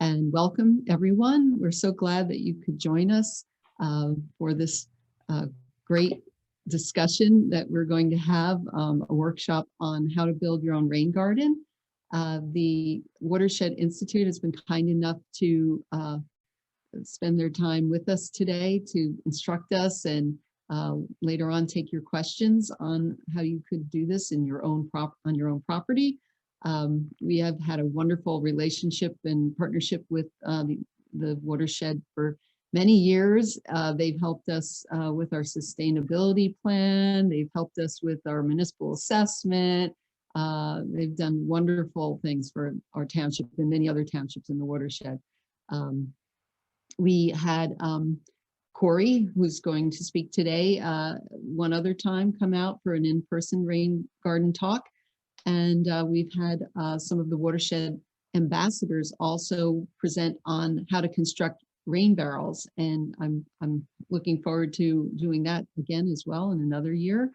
and welcome everyone. We're so glad that you could join us for this great discussion that we're going to have, a workshop on how to build your own rain garden. The Watershed Institute has been kind enough to spend their time with us today to instruct us and later on take your questions on how you could do this in your own on your own property. We have had a wonderful relationship and partnership with the Watershed for many years. They've helped us with our sustainability plan. They've helped us with our municipal assessment. They've done wonderful things for our township and many other townships in the watershed. We had Kory, who's going to speak today, one other time come out for an in-person rain garden talk. And we've had some of the watershed ambassadors also present on how to construct rain barrels. And I'm looking forward to doing that again as well in another year.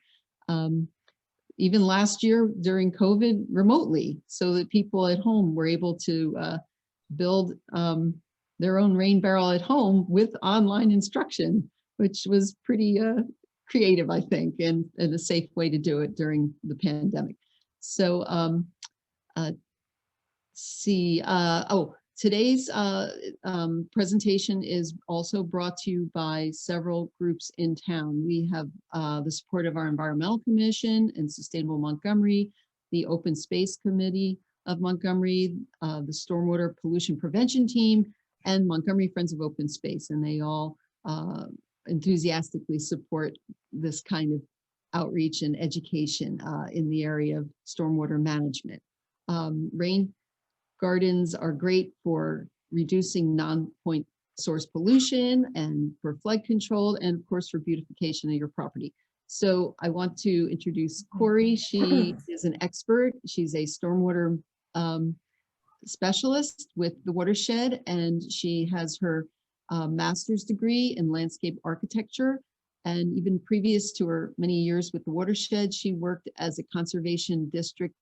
Even last year during COVID remotely, so that people at home were able to build their own rain barrel at home with online instruction, which was pretty creative, I think, and a safe way to do it during the pandemic. So today's presentation is also brought to you by several groups in town. We have the support of our Environmental Commission and Sustainable Montgomery, the Open Space Committee of Montgomery, the Stormwater Pollution Prevention Team, and Montgomery Friends of Open Space. And they all enthusiastically support this kind of outreach and education in the area of stormwater management. Rain gardens are great for reducing non-point source pollution and for flood control, and of course for beautification of your property. So I want to introduce Kory. She is an expert. She's a stormwater specialist with the Watershed, and she has her master's degree in landscape architecture. And even previous to her many years with the Watershed, she worked as a conservation district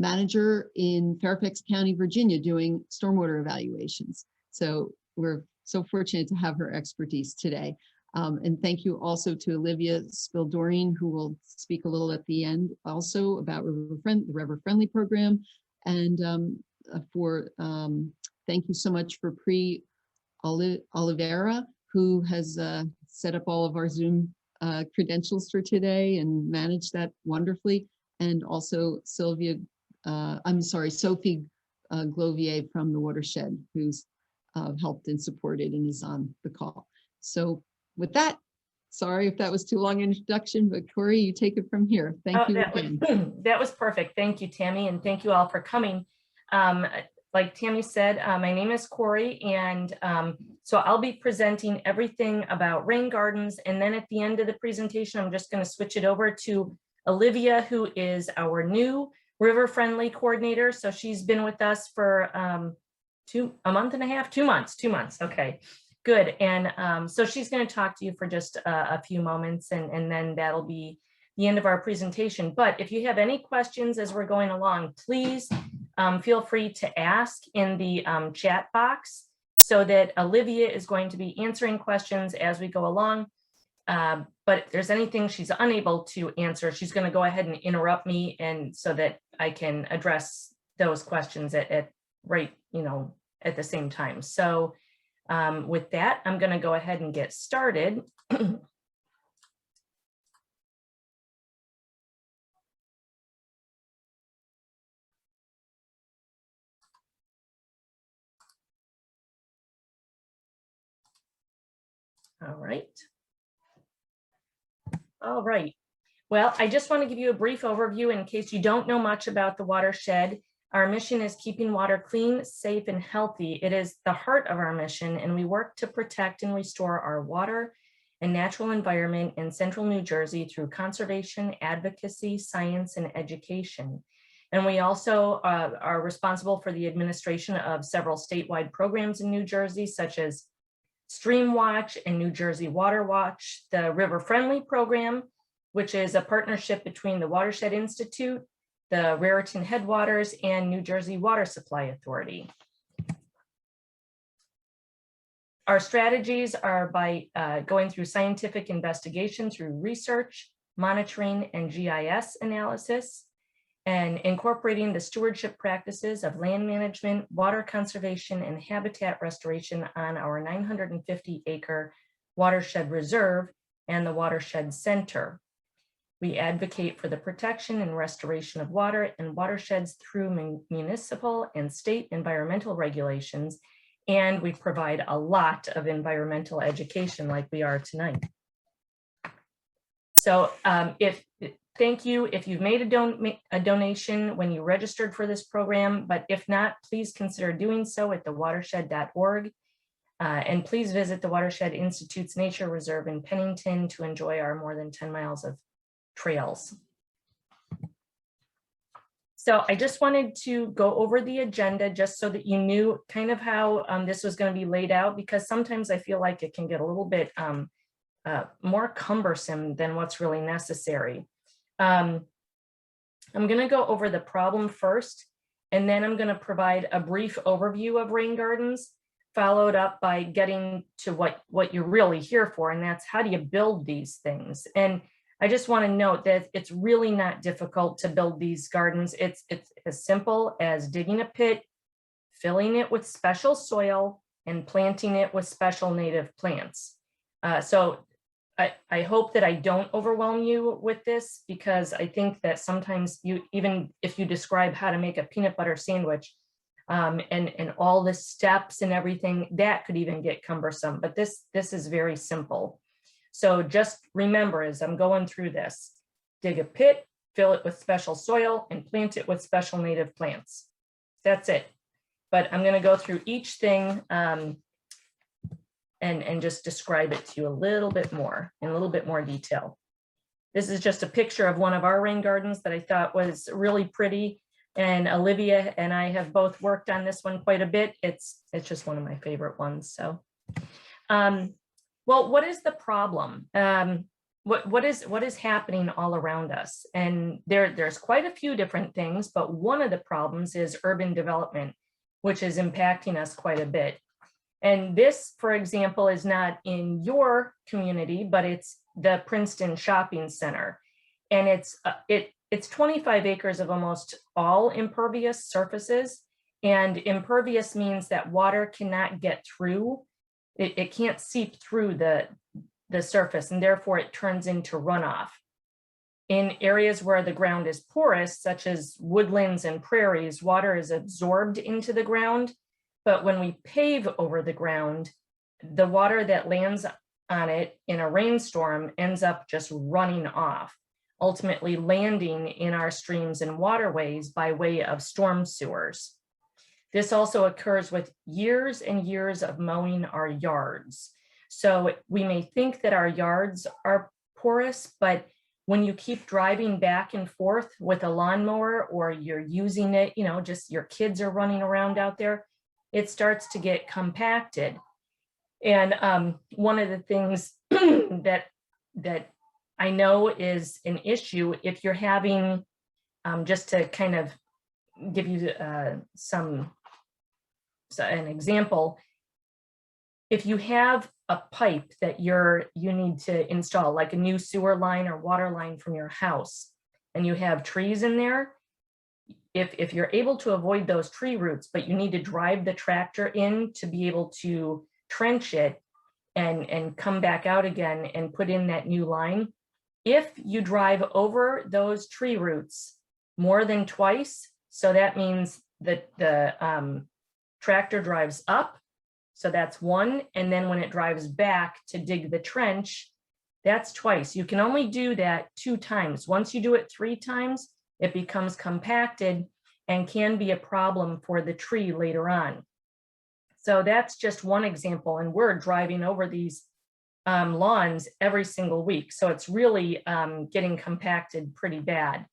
manager in Fairfax County, Virginia, doing stormwater evaluations. So we're so fortunate to have her expertise today. And thank you also to Olivia Spildorine, who will speak a little at the end also about the River Friendly program. And thank you so much for Pri Oliveira, who has set up all of our Zoom credentials for today and managed that wonderfully. And also Sophie Glovier from the Watershed, who's helped and supported and is on the call. So with that, sorry if that was too long an introduction, but Kory, you take it from here. Thank you again. That was perfect. Thank you, Tammy, and thank you all for coming. Like Tammy said, my name is Kory, and so I'll be presenting everything about rain gardens. And then at the end of the presentation, I'm just going to switch it over to Olivia, who is our new river friendly coordinator. So she's been with us for a month and a half, 2 months. Okay, good. And so she's going to talk to you for just a few moments, and then that'll be the end of our presentation. But if you have any questions as we're going along, please feel free to ask in the chat box, so that Olivia is going to be answering questions as we go along. But if there's anything she's unable to answer, she's going to go ahead and interrupt me, and so that I can address those questions at the same time. So with that, I'm going to go ahead and get started. All right. Well, I just want to give you a brief overview in case you don't know much about the Watershed. Our mission is keeping water clean, safe, and healthy. It is the heart of our mission, and we work to protect and restore our water and natural environment in central New Jersey through conservation, advocacy, science, and education. And we also are responsible for the administration of several statewide programs in New Jersey, such as Stream Watch and New Jersey Water Watch, the River Friendly program, which is a partnership between the Watershed Institute, the Raritan Headwaters, and New Jersey Water Supply Authority. Our strategies are by going through scientific investigation through research, monitoring, and GIS analysis, and incorporating the stewardship practices of land management, water conservation, and habitat restoration on our 950-acre watershed reserve and the watershed center. We advocate for the protection and restoration of water and watersheds through municipal and state environmental regulations, and we provide a lot of environmental education like we are tonight. So thank you if you've made a donation when you registered for this program, but if not, please consider doing so at thewatershed.org. And please visit the Watershed Institute's Nature Reserve in Pennington to enjoy our more than 10 miles of trails. So I just wanted to go over the agenda just so that you knew kind of how this was going to be laid out, because sometimes I feel like it can get a little bit more cumbersome than what's really necessary. I'm going to go over the problem first, and then I'm going to provide a brief overview of rain gardens, followed up by getting to what you're really here for, and that's how do you build these things. And I just want to note that it's really not difficult to build these gardens. It's as simple as digging a pit, filling it with special soil, and planting it with special native plants. So I hope that I don't overwhelm you with this, because I think that sometimes even if you describe how to make a peanut butter sandwich and all the steps and everything, that could even get cumbersome, but this is very simple. So just remember, as I'm going through this, dig a pit, fill it with special soil, and plant it with special native plants. That's it. But I'm going to go through each thing and just describe it to you a little bit more, in a little bit more detail. This is just a picture of one of our rain gardens that I thought was really pretty. And Olivia and I have both worked on this one quite a bit. It's just one of my favorite ones. So, well, what is the problem? What is happening all around us? And there's quite a few different things, but one of the problems is urban development, which is impacting us quite a bit. And this, for example, is not in your community, but it's the Princeton Shopping Center. And it's 25 acres of almost all impervious surfaces. And impervious means that water cannot get through. It can't seep through the surface, and therefore it turns into runoff. In areas where the ground is porous, such as woodlands and prairies, water is absorbed into the ground. But when we pave over the ground, the water that lands on it in a rainstorm ends up just running off, ultimately landing in our streams and waterways by way of storm sewers. This also occurs with years and years of mowing our yards. So we may think that our yards are porous, but when you keep driving back and forth with a lawnmower, or you're using it, just your kids are running around out there, it starts to get compacted. And one of the things that I know is an issue, if you're having, just to kind of give you an example, if you have a pipe that you need to install, like a new sewer line or water line from your house, and you have trees in there, if you're able to avoid those tree roots, but you need to drive the tractor in to be able to trench it and come back out again and put in that new line, if you drive over those tree roots more than twice, so that means that the tractor drives up, so that's one, and then when it drives back to dig the trench, that's twice. You can only do that 2 times. Once you do it 3 times, it becomes compacted and can be a problem for the tree later on. So that's just one example, and we're driving over these lawns every single week, so it's really getting compacted pretty bad.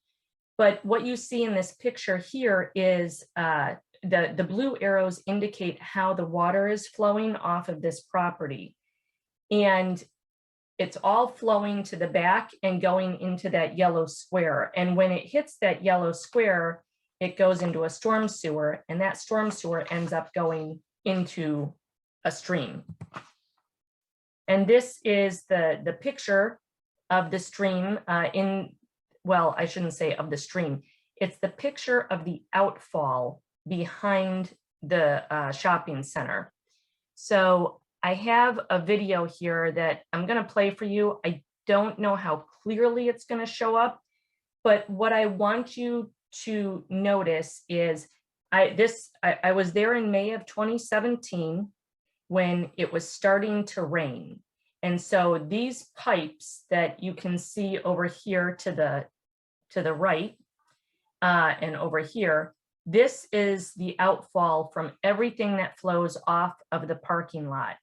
But what you see in this picture here is the blue arrows indicate how the water is flowing off of this property. And it's all flowing to the back and going into that yellow square. And when it hits that yellow square, it goes into a storm sewer, and that storm sewer ends up going into a stream. And this is the picture of the stream well, I shouldn't say of the stream. It's the picture of the outfall behind the shopping center. So I have a video here that I'm going to play for you. I don't know how clearly it's going to show up, but what I want you to notice is I was there in May of 2017 when it was starting to rain. And so these pipes that you can see over here to the right and over here, this is the outfall from everything that flows off of the parking lot.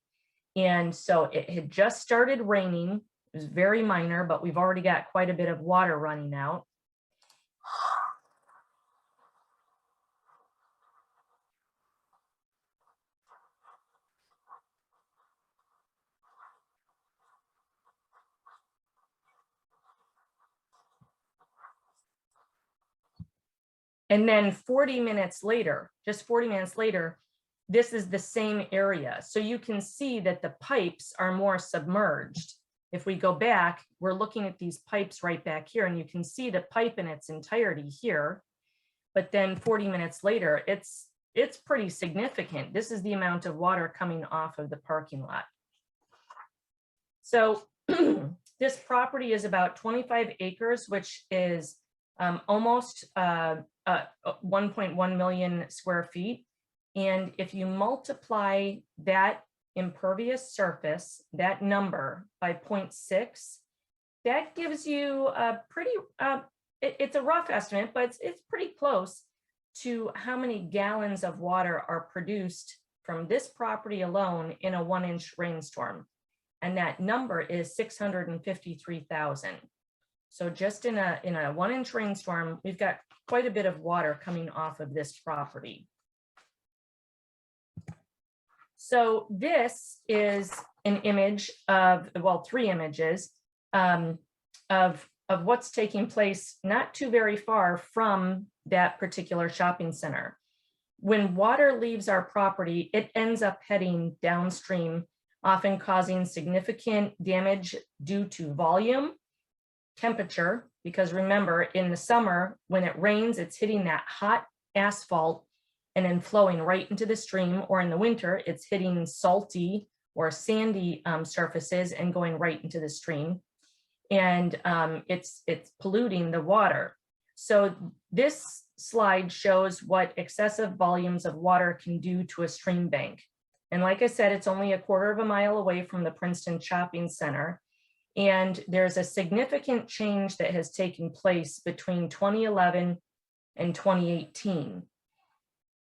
And so it had just started raining. It was very minor, but we've already got quite a bit of water running out. And then 40 minutes later, just 40 minutes later, this is the same area. So you can see that the pipes are more submerged. If we go back, we're looking at these pipes right back here, and you can see the pipe in its entirety here. But then 40 minutes later, it's pretty significant. This is the amount of water coming off of the parking lot. So this property is about 25 acres, which is almost 1.1 million square feet. And if you multiply that impervious surface, that number, by 0.6, that gives you a pretty, it's a rough estimate, but it's pretty close to how many gallons of water are produced from this property alone in a 1-inch rainstorm. And that number is 653,000. So just in a 1-inch rainstorm, we've got quite a bit of water coming off of this property. So this is an image of, well, 3 images of what's taking place not too very far from that particular shopping center. When water leaves our property, it ends up heading downstream, often causing significant damage due to volume, temperature, because remember, in the summer, when it rains, it's hitting that hot asphalt and then flowing right into the stream, or in the winter, it's hitting salty or sandy surfaces and going right into the stream. And it's polluting the water. So this slide shows what excessive volumes of water can do to a stream bank. And like I said, it's only a 1/4 mile away from the Princeton Shopping Center. And there's a significant change that has taken place between 2011 and 2018.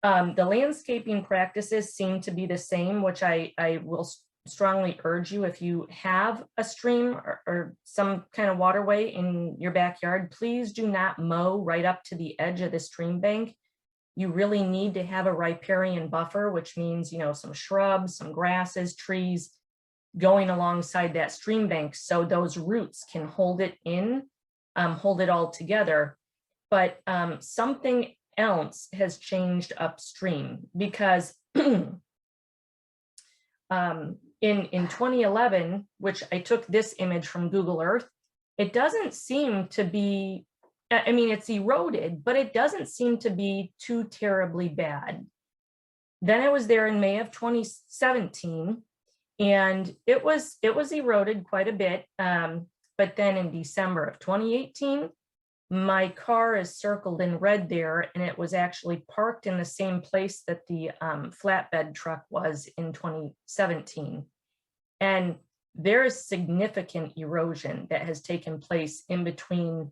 The landscaping practices seem to be the same, which I will strongly urge you, if you have a stream or some kind of waterway in your backyard, please do not mow right up to the edge of the stream bank. You really need to have a riparian buffer, which means, some shrubs, some grasses, trees going alongside that stream bank, so those roots can hold it in, hold it all together. But something else has changed upstream, because in 2011, which I took this image from Google Earth, it doesn't seem to be, I mean, it's eroded, but it doesn't seem to be too terribly bad. Then I was there in May of 2017, and it was eroded quite a bit. But then in December of 2018, my car is circled in red there, and it was actually parked in the same place that the flatbed truck was in 2017. And there is significant erosion that has taken place in between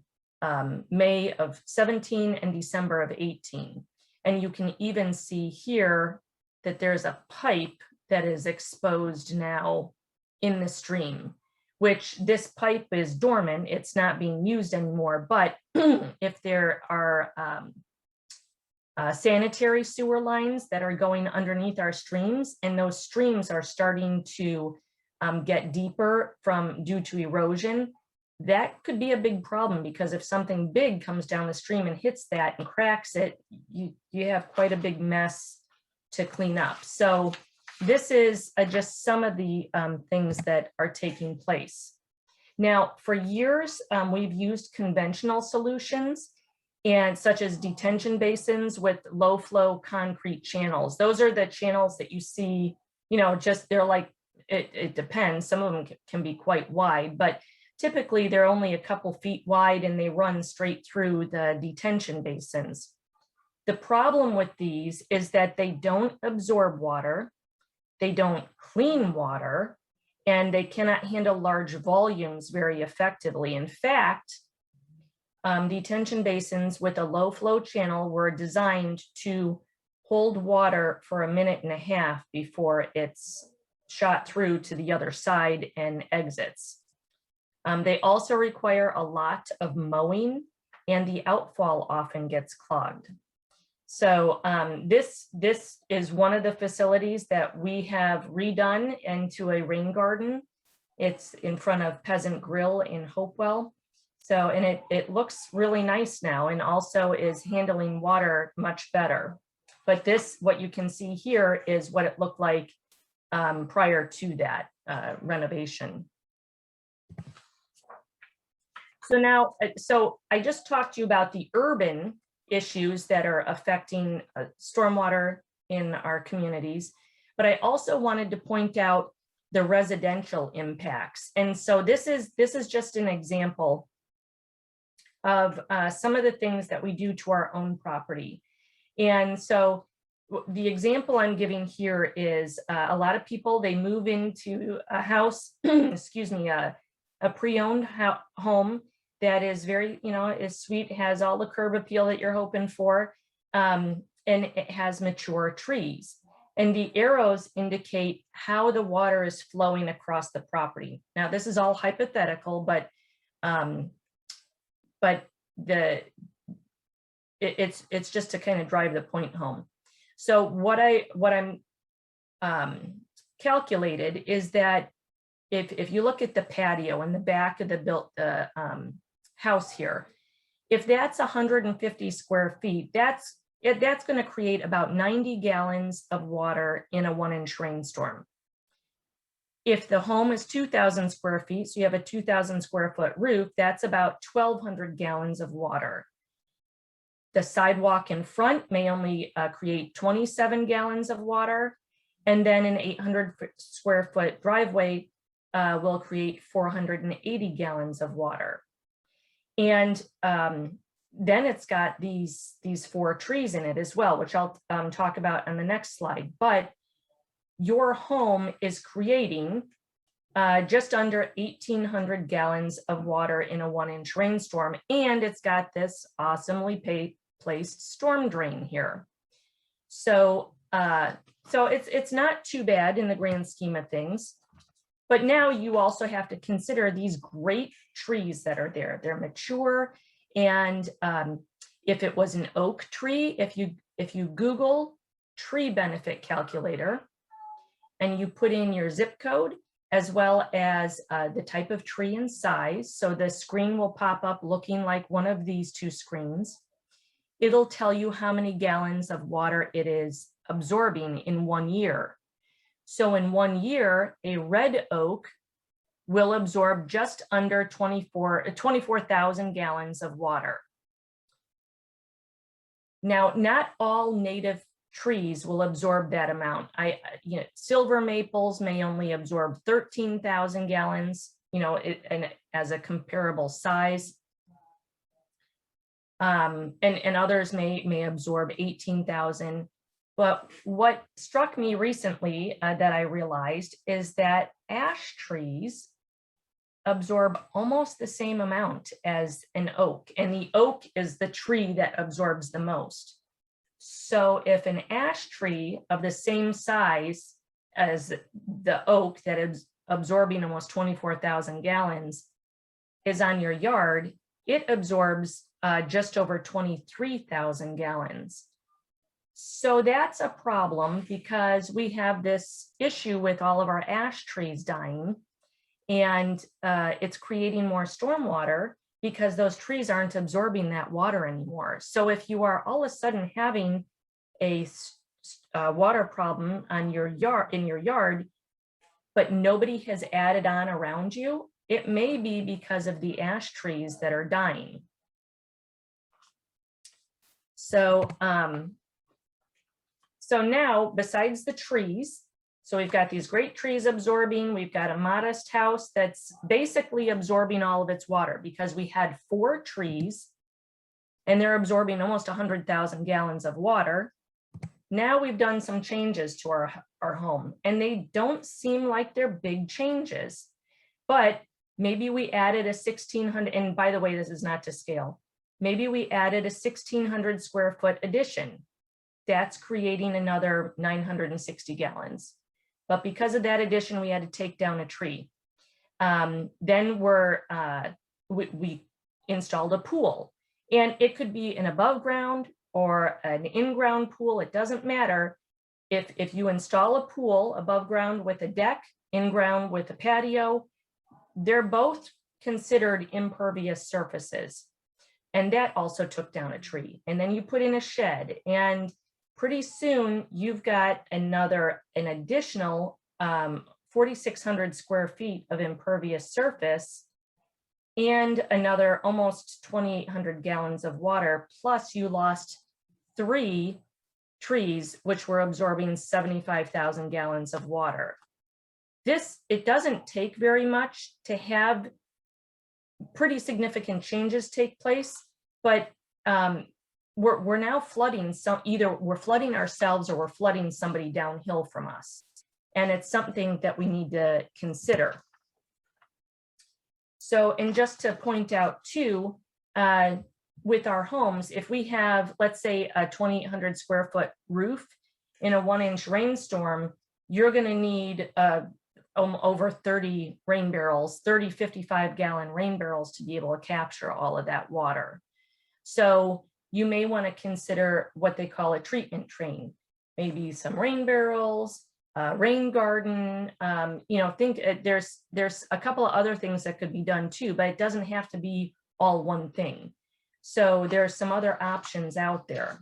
May of 17 and December of 18. And you can even see here that there's a pipe that is exposed now in the stream, which this pipe is dormant, it's not being used anymore. But if there are sanitary sewer lines that are going underneath our streams, and those streams are starting to get deeper due to erosion, that could be a big problem, because if something big comes down the stream and hits that and cracks it, you have quite a big mess to clean up. So this is just some of the things that are taking place. Now, for years, we've used conventional solutions, and such as detention basins with low flow concrete channels. Those are the channels that you see, just they're like, it depends. Some of them can be quite wide, but typically they're only a couple feet wide and they run straight through the detention basins. The problem with these is that they don't absorb water, they don't clean water, and they cannot handle large volumes very effectively. In fact, detention basins with a low flow channel were designed to hold water for 1.5 minutes before it's shot through to the other side and exits. They also require a lot of mowing, and the outfall often gets clogged. So this is one of the facilities that we have redone into a rain garden. It's in front of Peasant Grill in Hopewell. So, and it looks really nice now, and also is handling water much better. But this, what you can see here, is what it looked like prior to that renovation. So now, so I just talked to you about the urban issues that are affecting stormwater in our communities, but I also wanted to point out the residential impacts. And so this is just an example of some of the things that we do to our own property. And so the example I'm giving here is a lot of people, they move into a house, excuse me, a pre-owned home that is very, is sweet, has all the curb appeal that you're hoping for, and it has mature trees. And the arrows indicate how the water is flowing across the property. Now, this is all hypothetical, but it's just to kind of drive the point home. So what I'm calculated is that if you look at the patio in the back of the house here, if that's 150 square feet, that's going to create about 90 gallons of water in a 1-inch rainstorm. If the home is 2,000 square feet, so you have a 2,000 square foot roof, that's about 1,200 gallons of water. The sidewalk in front may only create 27 gallons of water, and then an 800 square foot driveway will create 480 gallons of water. And then it's got these 4 trees in it as well, which I'll talk about on the next slide. But your home is creating just under 1,800 gallons of water in a 1-inch rainstorm, and it's got this awesomely placed storm drain here. So it's not too bad in the grand scheme of things. But now you also have to consider these great trees that are there. They're mature, and if it was an oak tree, if you Google tree benefit calculator and you put in your zip code as well as the type of tree and size, so the screen will pop up looking like one of these 2 screens. It'll tell you how many gallons of water it is absorbing in 1 year. So in 1 year, a red oak will absorb just under 24,000 gallons of water. Now, not all native trees will absorb that amount. Silver maples may only absorb 13,000 gallons, and as a comparable size. And others may absorb 18,000. But what struck me recently that I realized is that ash trees absorb almost the same amount as an oak, and the oak is the tree that absorbs the most. So if an ash tree of the same size as the oak that is absorbing almost 24,000 gallons is on your yard, it absorbs just over 23,000 gallons. So that's a problem because we have this issue with all of our ash trees dying, and it's creating more stormwater because those trees aren't absorbing that water anymore. So if you are all of a sudden having a water problem on your yard, in your yard, but nobody has added on around you, it may be because of the ash trees that are dying. So, so now besides the trees, so we've got these great trees absorbing, we've got a modest house that's basically absorbing all of its water because we had 4 trees and they're absorbing almost 100,000 gallons of water. Now we've done some changes to our home, and they don't seem like they're big changes, but maybe we added a 1,600, and by the way, this is not to scale. Maybe we added a 1,600 square foot addition. That's creating another 960 gallons. But because of that addition, we had to take down a tree. Then we installed a pool, and it could be an above ground or an in-ground pool. It doesn't matter. If you install a pool above ground with a deck, in ground with a patio, they're both considered impervious surfaces. And that also took down a tree. And then you put in a shed, and pretty soon you've got an additional 4,600 square feet of impervious surface and another almost 2,800 gallons of water. Plus you lost 3 trees, which were absorbing 75,000 gallons of water. It doesn't take very much to have pretty significant changes take place, but we're now flooding, so either we're flooding ourselves or we're flooding somebody downhill from us. And it's something that we need to consider. So, and just to point out too, with our homes, if we have, let's say, a 2,800 square foot roof in a 1-inch rainstorm, you're going to need over 30 rain barrels, 30 55-gallon rain barrels to be able to capture all of that water. So you may want to consider what they call a treatment train, maybe some rain barrels, rain garden. Think there's a couple of other things that could be done too, but it doesn't have to be all one thing. So there's some other options out there.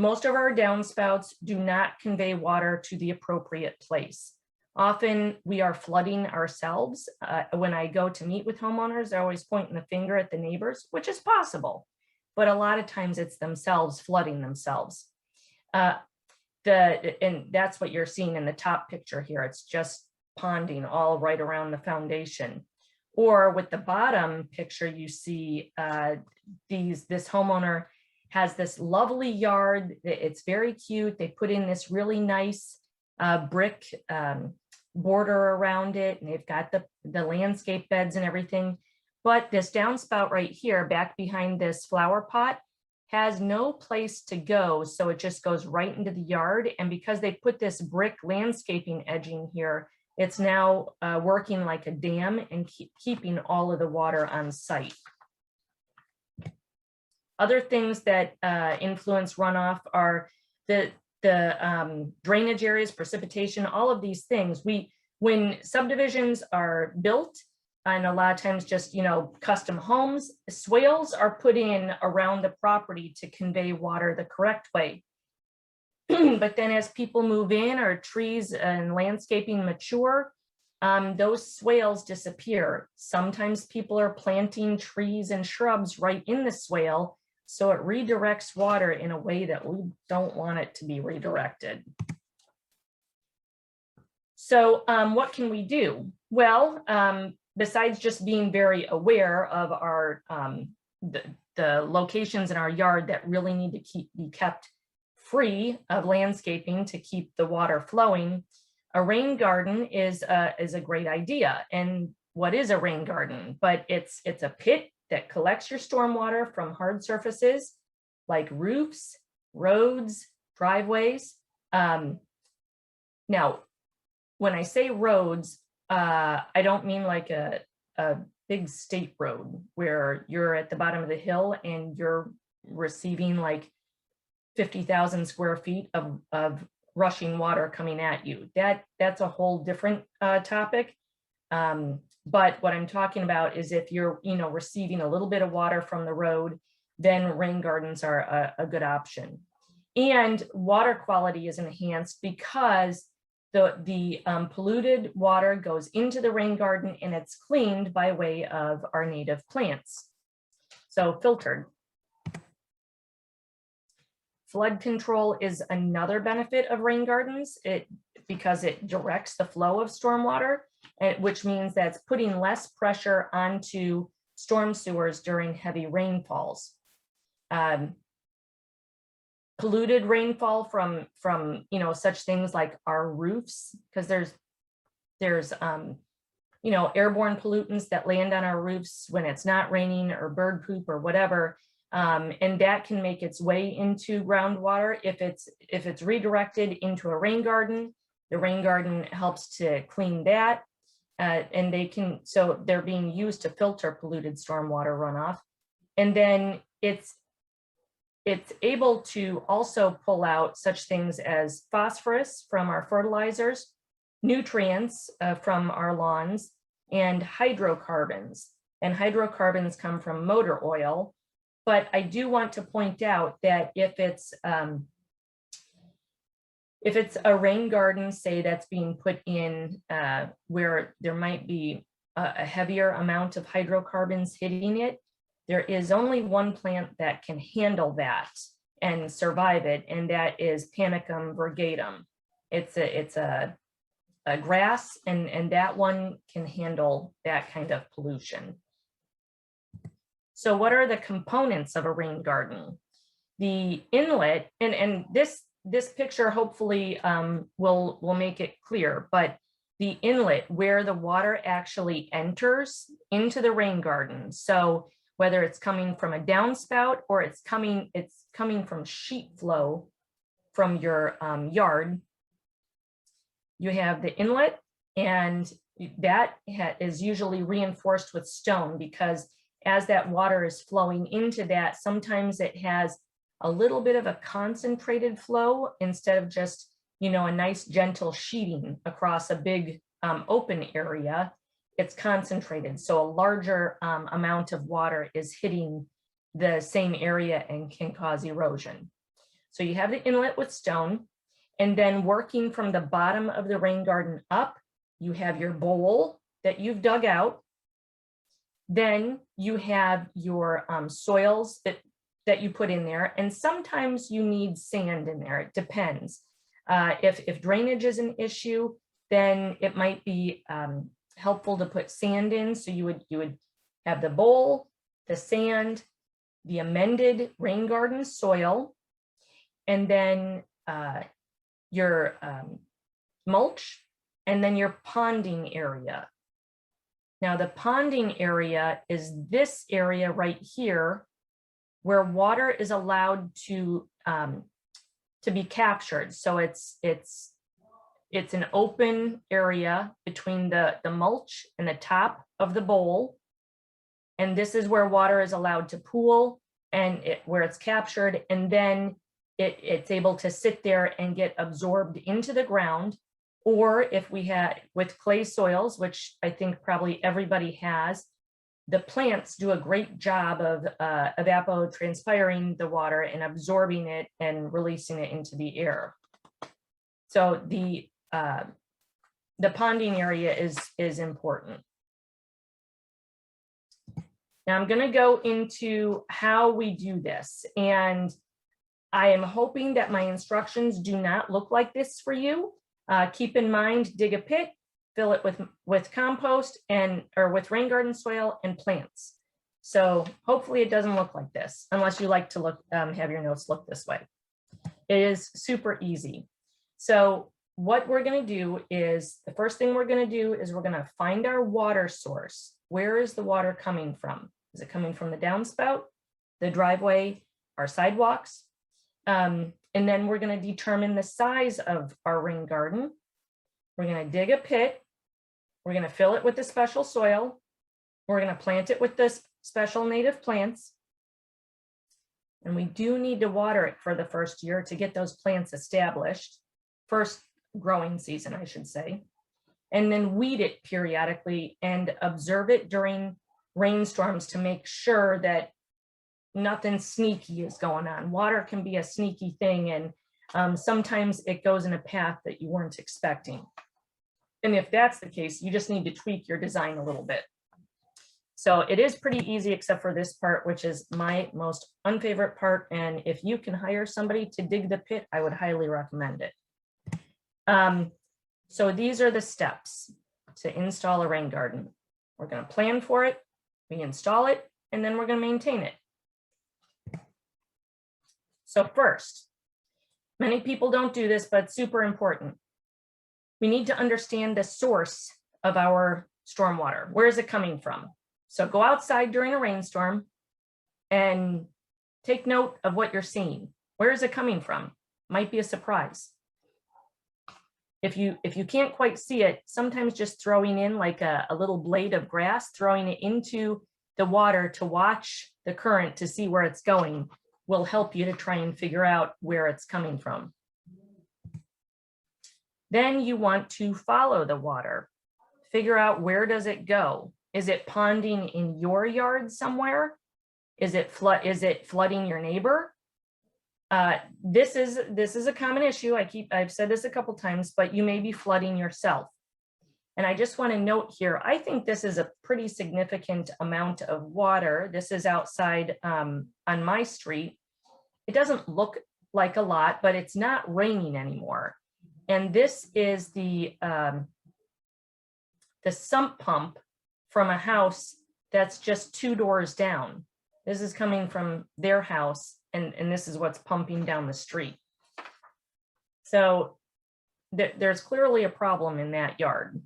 Most of our downspouts do not convey water to the appropriate place. Often we are flooding ourselves. When I go to meet with homeowners, they're always pointing the finger at the neighbors, which is possible, but a lot of times it's themselves flooding themselves. And that's what you're seeing in the top picture here. It's just ponding all right around the foundation. Or with the bottom picture, you see this homeowner has this lovely yard. It's very cute. They put in this really nice brick border around it, and they've got the landscape beds and everything. But this downspout right here, back behind this flower pot, has no place to go. So it just goes right into the yard. And because they put this brick landscaping edging here, it's now working like a dam and keeping all of the water on site. Other things that influence runoff are the drainage areas, precipitation, all of these things. When subdivisions are built, and a lot of times just, custom homes, swales are put in around the property to convey water the correct way. But then as people move in or trees and landscaping mature, those swales disappear. Sometimes people are planting trees and shrubs right in the swale, so it redirects water in a way that we don't want it to be redirected. So what can we do? Well, besides just being very aware of our the locations in our yard that really need to be kept free of landscaping to keep the water flowing, a rain garden is a great idea. And what is a rain garden? But it's a pit that collects your stormwater from hard surfaces like roofs, roads, driveways. Now, when I say roads, I don't mean like a big state road where you're at the bottom of the hill and you're receiving like 50,000 square feet of rushing water coming at you. That's a whole different topic. But what I'm talking about is if you're, receiving a little bit of water from the road, then rain gardens are a good option. And water quality is enhanced because the polluted water goes into the rain garden and it's cleaned by way of our native plants. So filtered. Flood control is another benefit of rain gardens because it directs the flow of stormwater, which means that's putting less pressure onto storm sewers during heavy rainfalls. Polluted rainfall from such things like our roofs, because there's airborne pollutants that land on our roofs when it's not raining, or bird poop or whatever. And that can make its way into groundwater. If it's redirected into a rain garden, the rain garden helps to clean that. And so they're being used to filter polluted stormwater runoff. And then it's able to also pull out such things as phosphorus from our fertilizers, nutrients from our lawns, and hydrocarbons. And hydrocarbons come from motor oil. But I do want to point out that if it's a rain garden, say, that's being put in where there might be a heavier amount of hydrocarbons hitting it, there is only one plant that can handle that and survive it, and that is Panicum virgatum. It's a grass, and that one can handle that kind of pollution. So what are the components of a rain garden? The inlet, and this picture hopefully will make it clear, but the inlet where the water actually enters into the rain garden. So whether it's coming from a downspout or it's coming from sheet flow from your yard, you have the inlet, and that is usually reinforced with stone, because as that water is flowing into that, sometimes it has a little bit of a concentrated flow instead of just, a nice gentle sheeting across a big open area. It's concentrated. So a larger amount of water is hitting the same area and can cause erosion. So you have the inlet with stone, and then working from the bottom of the rain garden up, you have your bowl that you've dug out. Then you have your soils that you put in there, and sometimes you need sand in there. It depends. If drainage is an issue, then it might be helpful to put sand in. So you would have the bowl, the sand, the amended rain garden soil, and then your mulch, and then your ponding area. Now the ponding area is this area right here, where water is allowed to be captured. So it's an open area between the mulch and the top of the bowl. And this is where water is allowed to pool, and where it's captured, and then it's able to sit there and get absorbed into the ground. Or if we had with clay soils, which I think probably everybody has, the plants do a great job of evapotranspiring the water and absorbing it and releasing it into the air. So the ponding area is important. Now I'm going to go into how we do this, and I am hoping that my instructions do not look like this for you. Keep in mind, dig a pit, fill it with compost or with rain garden soil and plants. So hopefully it doesn't look like this, unless you like to have your notes look this way. It is super easy. So what we're going to do is, the first thing we're going to do is we're going to find our water source. Where is the water coming from? Is it coming from the downspout, the driveway, our sidewalks? And then we're going to determine the size of our rain garden. We're going to dig a pit. We're going to fill it with the special soil. We're going to plant it with the special native plants. And we do need to water it for the first year to get those plants established, first growing season, I should say. And then weed it periodically and observe it during rainstorms to make sure that nothing sneaky is going on. Water can be a sneaky thing, and sometimes it goes in a path that you weren't expecting. And if that's the case, you just need to tweak your design a little bit. So it is pretty easy, except for this part, which is my most unfavorite part. And if you can hire somebody to dig the pit, I would highly recommend it. So these are the steps to install a rain garden. We're going to plan for it, we install it, and then we're going to maintain it. So first, many people don't do this, but it's super important. We need to understand the source of our stormwater. Where is it coming from? So go outside during a rainstorm and take note of what you're seeing. Where is it coming from? Might be a surprise. If you can't quite see it, sometimes just throwing in like a little blade of grass, throwing it into the water to watch the current to see where it's going will help you to try and figure out where it's coming from. Then you want to follow the water. Figure out, where does it go? Is it ponding in your yard somewhere? Is it flooding your neighbor? This is a common issue. I've said this a couple times, but you may be flooding yourself. And I just want to note here, I think this is a pretty significant amount of water. This is outside on my street. It doesn't look like a lot, but it's not raining anymore. And this is the sump pump from a house that's just 2 doors down. This is coming from their house, and this is what's pumping down the street. So there's clearly a problem in that yard.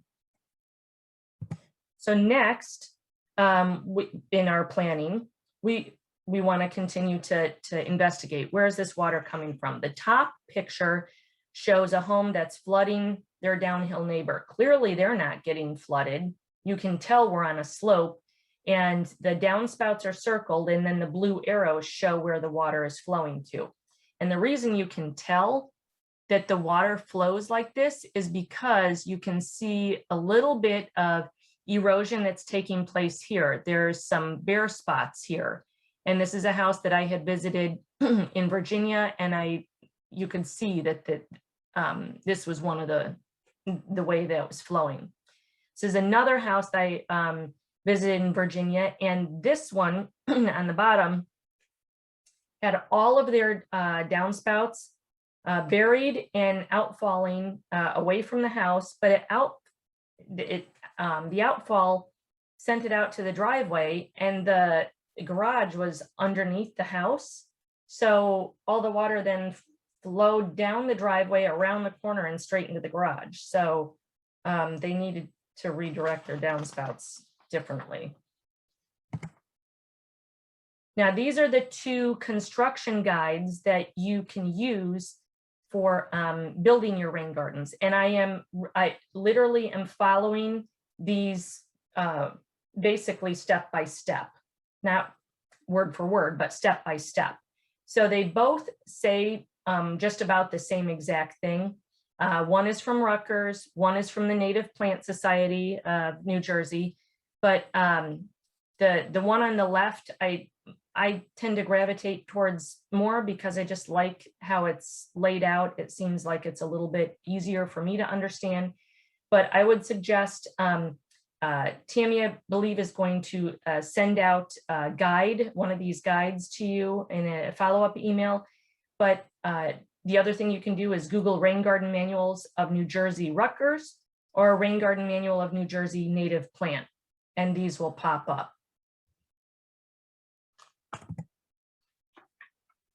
So next, in our planning, we want to continue to investigate, where is this water coming from? The top picture shows a home that's flooding their downhill neighbor. Clearly, they're not getting flooded. You can tell we're on a slope, and the downspouts are circled, and then the blue arrows show where the water is flowing to. And the reason you can tell that the water flows like this is because you can see a little bit of erosion that's taking place here. There's some bare spots here. And this is a house that I had visited in Virginia, and you could see that this was one of the way that it was flowing. This is another house that I visited in Virginia, and this one on the bottom had all of their downspouts buried and outfalling away from the house, but the outfall sent it out to the driveway, and the garage was underneath the house. So all the water then flowed down the driveway, around the corner, and straight into the garage. So they needed to redirect their downspouts differently. Now, these are the 2 construction guides that you can use for building your rain gardens. And I literally am following these basically step by step, not word for word, but step by step. So they both say just about the same exact thing. One is from Rutgers, one is from the Native Plant Society of New Jersey, but the one on the left, I tend to gravitate towards more because I just like how it's laid out. It seems like it's a little bit easier for me to understand, but I would suggest Tammy, I believe, is going to send out a guide, one of these guides to you in a follow-up email. But the other thing you can do is Google Rain Garden Manuals of New Jersey Rutgers or Rain Garden Manual of New Jersey Native Plant, and these will pop up.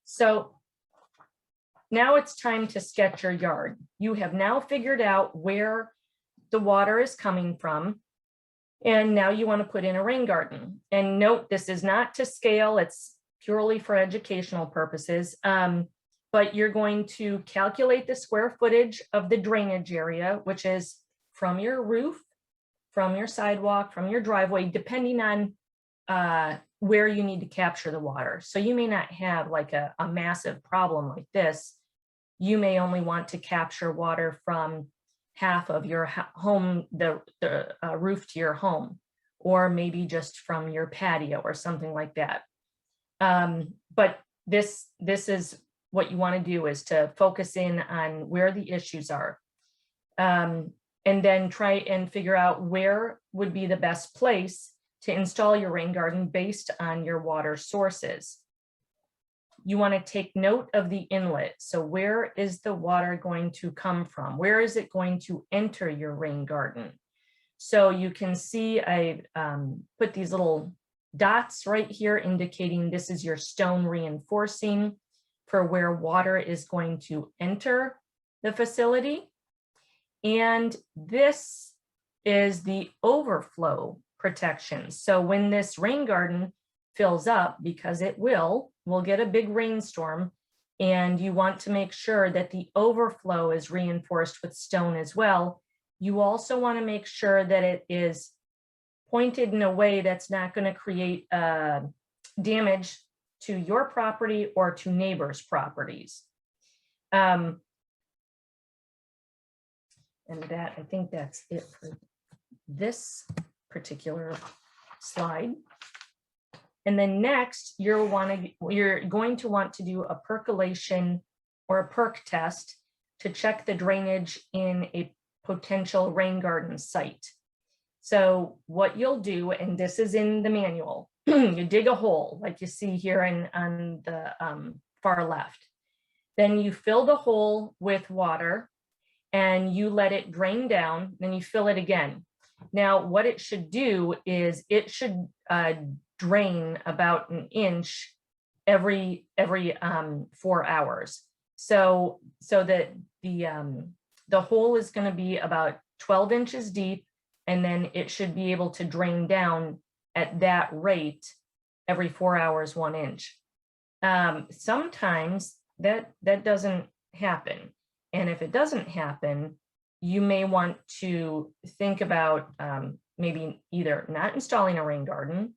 So now it's time to sketch your yard. You have now figured out where the water is coming from, and now you want to put in a rain garden. And note, this is not to scale, it's purely for educational purposes. But you're going to calculate the square footage of the drainage area, which is from your roof, from your sidewalk, from your driveway, depending on where you need to capture the water. So you may not have like a massive problem like this. You may only want to capture water from half of your home, the roof to your home, or maybe just from your patio or something like that. But this is what you want to do, is to focus in on where the issues are. And then try and figure out where would be the best place to install your rain garden based on your water sources. You want to take note of the inlet. So where is the water going to come from? Where is it going to enter your rain garden? So you can see I put these little dots right here indicating this is your stone reinforcing for where water is going to enter the facility. And this is the overflow protection. So when this rain garden fills up, because it will, we'll get a big rainstorm, and you want to make sure that the overflow is reinforced with stone as well. You also want to make sure that it is pointed in a way that's not going to create damage to your property or to neighbors' properties. And that, I think that's it for this particular slide. And then next, you're going to want to do a percolation or a perk test to check the drainage in a potential rain garden site. So what you'll do, and this is in the manual, you dig a hole like you see here on the far left. Then you fill the hole with water and you let it drain down, then you fill it again. Now, what it should do is it should drain about an inch every 4 hours. So that the hole is going to be about 12 inches deep, and then it should be able to drain down at that rate every 4 hours, 1 inch. Sometimes that doesn't happen. And if it doesn't happen, you may want to think about maybe either not installing a rain garden,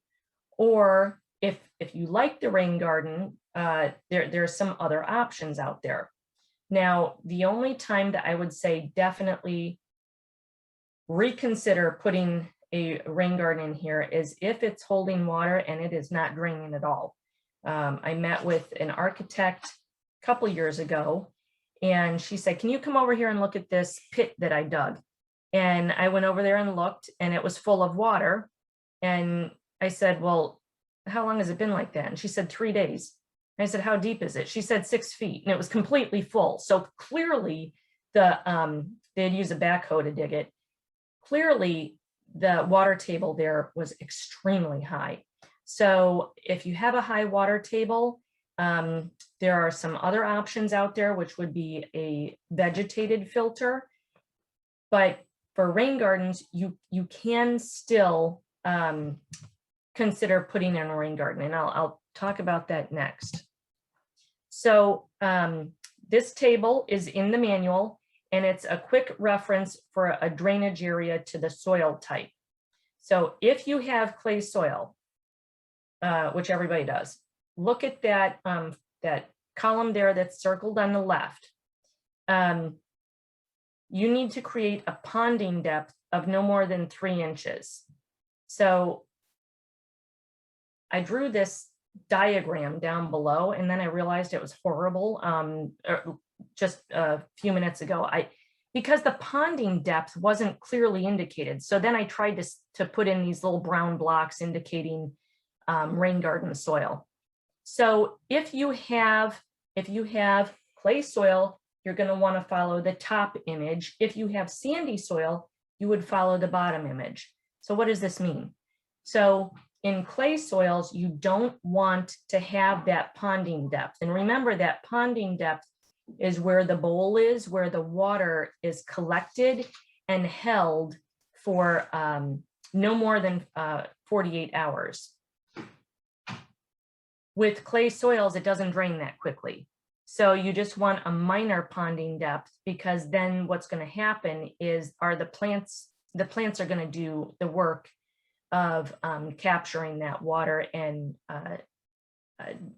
or if you like the rain garden, there are some other options out there. Now, the only time that I would say definitely reconsider putting a rain garden in here is if it's holding water and it is not draining at all. I met with an architect a couple years ago, and she said, "Can you come over here and look at this pit that I dug?" And I went over there and looked, and it was full of water. And I said, "Well, how long has it been like that?" And she said, 3 days. And I said, "How deep is it?" She said 6 feet, and it was completely full. So clearly they had used a backhoe to dig it. Clearly the water table there was extremely high. So if you have a high water table, there are some other options out there, which would be a vegetated filter. But for rain gardens, you can still consider putting in a rain garden, and I'll talk about that next. So this table is in the manual, and it's a quick reference for a drainage area to the soil type. So if you have clay soil, which everybody does, look at that, that column there that's circled on the left. You need to create a ponding depth of no more than 3 inches. So I drew this diagram down below, and then I realized it was horrible just a few minutes ago. Because the ponding depth wasn't clearly indicated. So then I tried to put in these little brown blocks indicating rain garden soil. So if you have clay soil, you're going to want to follow the top image. If you have sandy soil, you would follow the bottom image. So what does this mean? So in clay soils, you don't want to have that ponding depth. And remember that ponding depth is where the bowl is, where the water is collected and held for no more than 48 hours. With clay soils, it doesn't drain that quickly. So you just want a minor ponding depth, because then what's going to happen is the plants are going to do the work of capturing that water and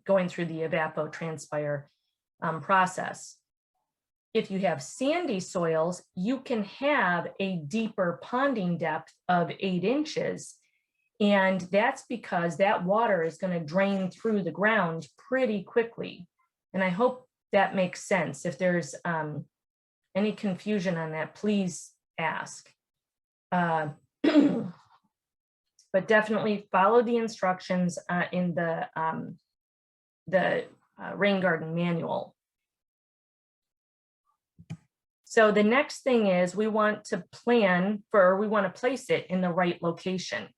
going through the evapotranspire process. If you have sandy soils, you can have a deeper ponding depth of 8 inches. And that's because that water is going to drain through the ground pretty quickly. And I hope that makes sense. If there's any confusion on that, please ask. But definitely follow the instructions in the rain garden manual. So the next thing is we want to place it in the right location.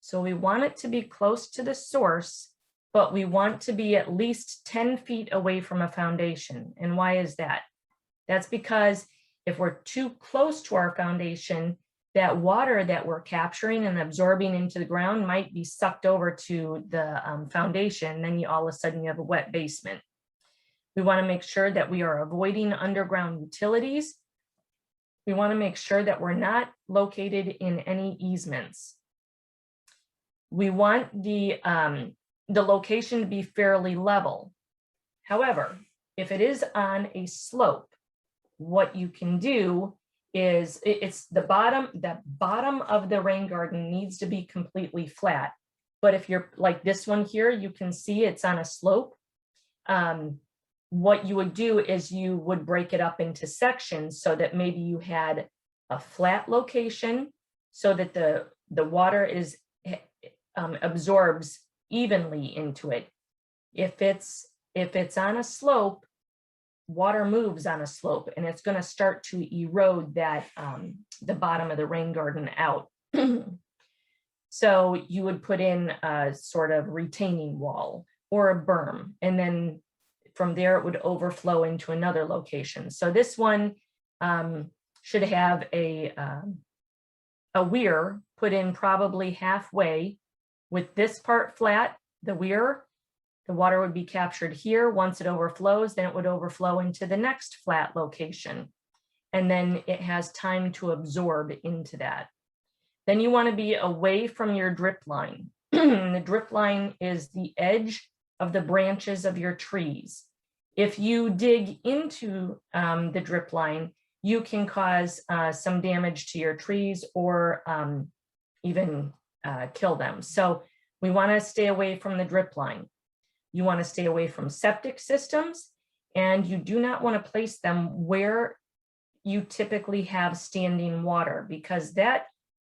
So we want it to be close to the source, but we want to be at least 10 feet away from a foundation. And why is that? That's because if we're too close to our foundation, that water that we're capturing and absorbing into the ground might be sucked over to the foundation. Then all of a sudden you have a wet basement. We want to make sure that we are avoiding underground utilities. We want to make sure that we're not located in any easements. We want the location to be fairly level. However, if it is on a slope, what you can do is it's the bottom of the rain garden needs to be completely flat. But if you're like this one here, you can see it's on a slope. What you would do is you would break it up into sections so that maybe you had a flat location so that the water is absorbs evenly into it. If it's on a slope, water moves on a slope and it's going to start to erode that the bottom of the rain garden out. So you would put in a sort of retaining wall or a berm, and then from there it would overflow into another location. So this one should have a weir put in probably halfway with this part flat, the weir. The water would be captured here. Once it overflows, then it would overflow into the next flat location. And then it has time to absorb into that. Then you want to be away from your drip line. The drip line is the edge of the branches of your trees. If you dig into the drip line, you can cause some damage to your trees or even kill them. So we want to stay away from the drip line. You want to stay away from septic systems, and you do not want to place them where you typically have standing water, because that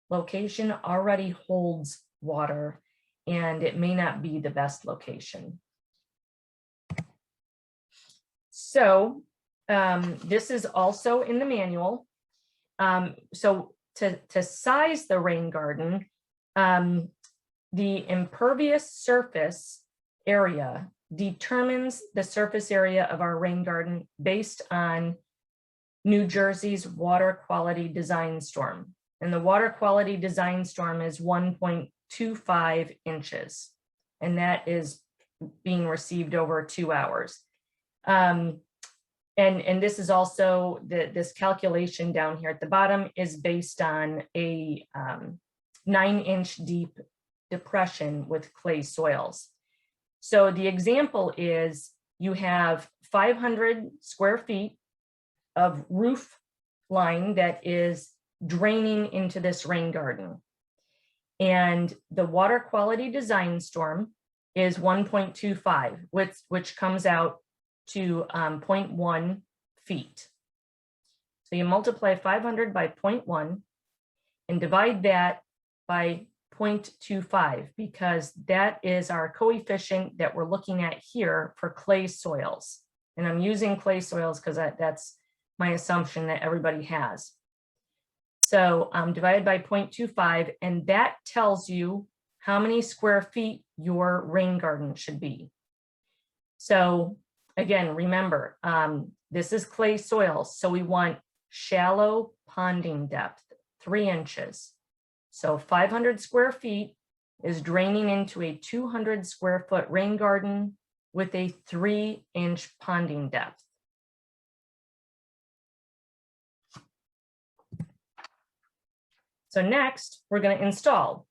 location already holds water and it may not be the best location. So this is also in the manual. So to size the rain garden, the impervious surface area determines the surface area of our rain garden based on New Jersey's water quality design storm. And the water quality design storm is 1.25 inches. And that is being received over 2 hours. And this is also, this calculation down here at the bottom is based on a 9-inch deep depression with clay soils. So the example is you have 500 square feet of roof line that is draining into this rain garden. And the water quality design storm is 1.25, which comes out to 0.1 feet. So you multiply 500 by 0.1 and divide that by 0.25, because that is our coefficient that we're looking at here for clay soils. And I'm using clay soils because that's my assumption that everybody has. So divided by 0.25, and that tells you how many square feet your rain garden should be. So again, remember, this is clay soils, so we want shallow ponding depth, 3 inches. So 500 square feet is draining into a 200 square foot rain garden with a 3-inch ponding depth. So next, we're going to install.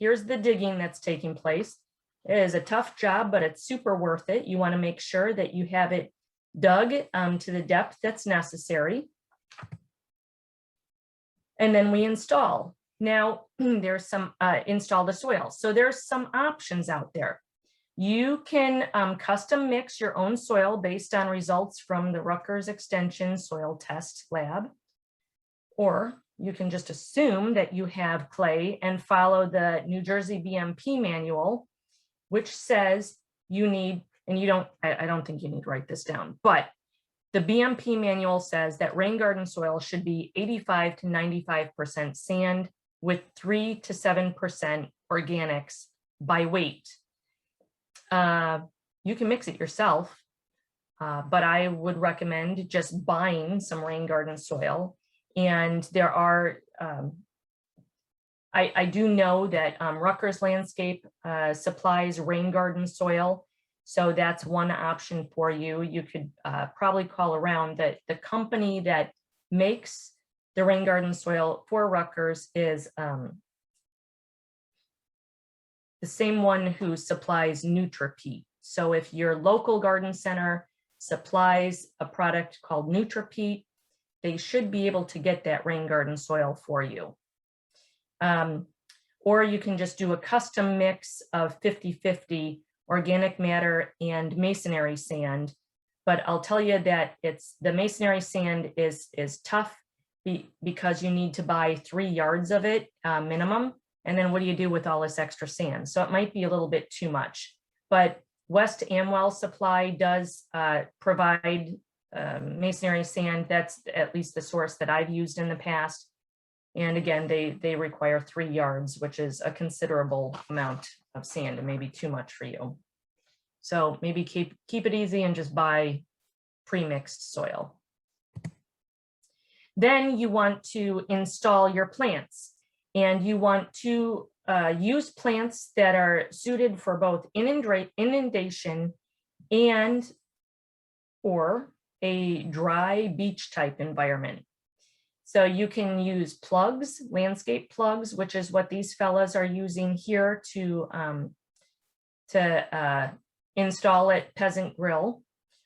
here's the digging that's taking place. It is a tough job, but it's super worth it. You want to make sure that you have it dug to the depth that's necessary. And then we install. Now there's some install the soil. So there's some options out there. You can custom mix your own soil based on results from the Rutgers Extension Soil Test Lab. Or you can just assume that you have clay and follow the New Jersey BMP manual, which says you need, and you don't, I don't think you need to write this down, but the BMP manual says that rain garden soil should be 85 to 95% sand with 3 to 7% organics by weight. You can mix it yourself, but I would recommend just buying some rain garden soil. And there are, I do know that Rutgers Landscape supplies rain garden soil. So that's one option for you. You could probably call around that. The company that makes the rain garden soil for Rutgers is the same one who supplies NutriPeat. So if your local garden center supplies a product called NutriPeat, they should be able to get that rain garden soil for you. Or you can just do a custom mix of 50-50 organic matter and masonry sand. But I'll tell you that the masonry sand is tough because you need to buy 3 yards of it minimum. And then what do you do with all this extra sand? So it might be a little bit too much. But West Amwell Supply does provide masonry sand. That's at least the source that I've used in the past. And again, they require 3 yards, which is a considerable amount of sand and maybe too much for you. So maybe keep it easy and just buy pre-mixed soil. Then you want to install your plants, and you want to use plants that are suited for both inundation and or a dry beach type environment. So you can use plugs, landscape plugs, which is what these fellas are using here to install at Peasant Grill,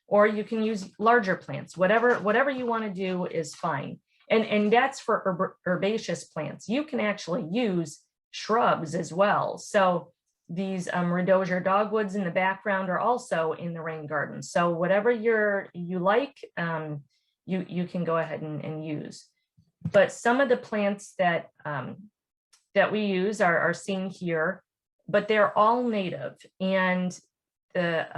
or you can use larger plants. Whatever you want to do is fine. And that's for herbaceous plants. You can actually use shrubs as well. So these rhodosier dogwoods in the background are also in the rain garden. So whatever you like, you can go ahead and use. But some of the plants that that we use are seen here, but they're all native. And the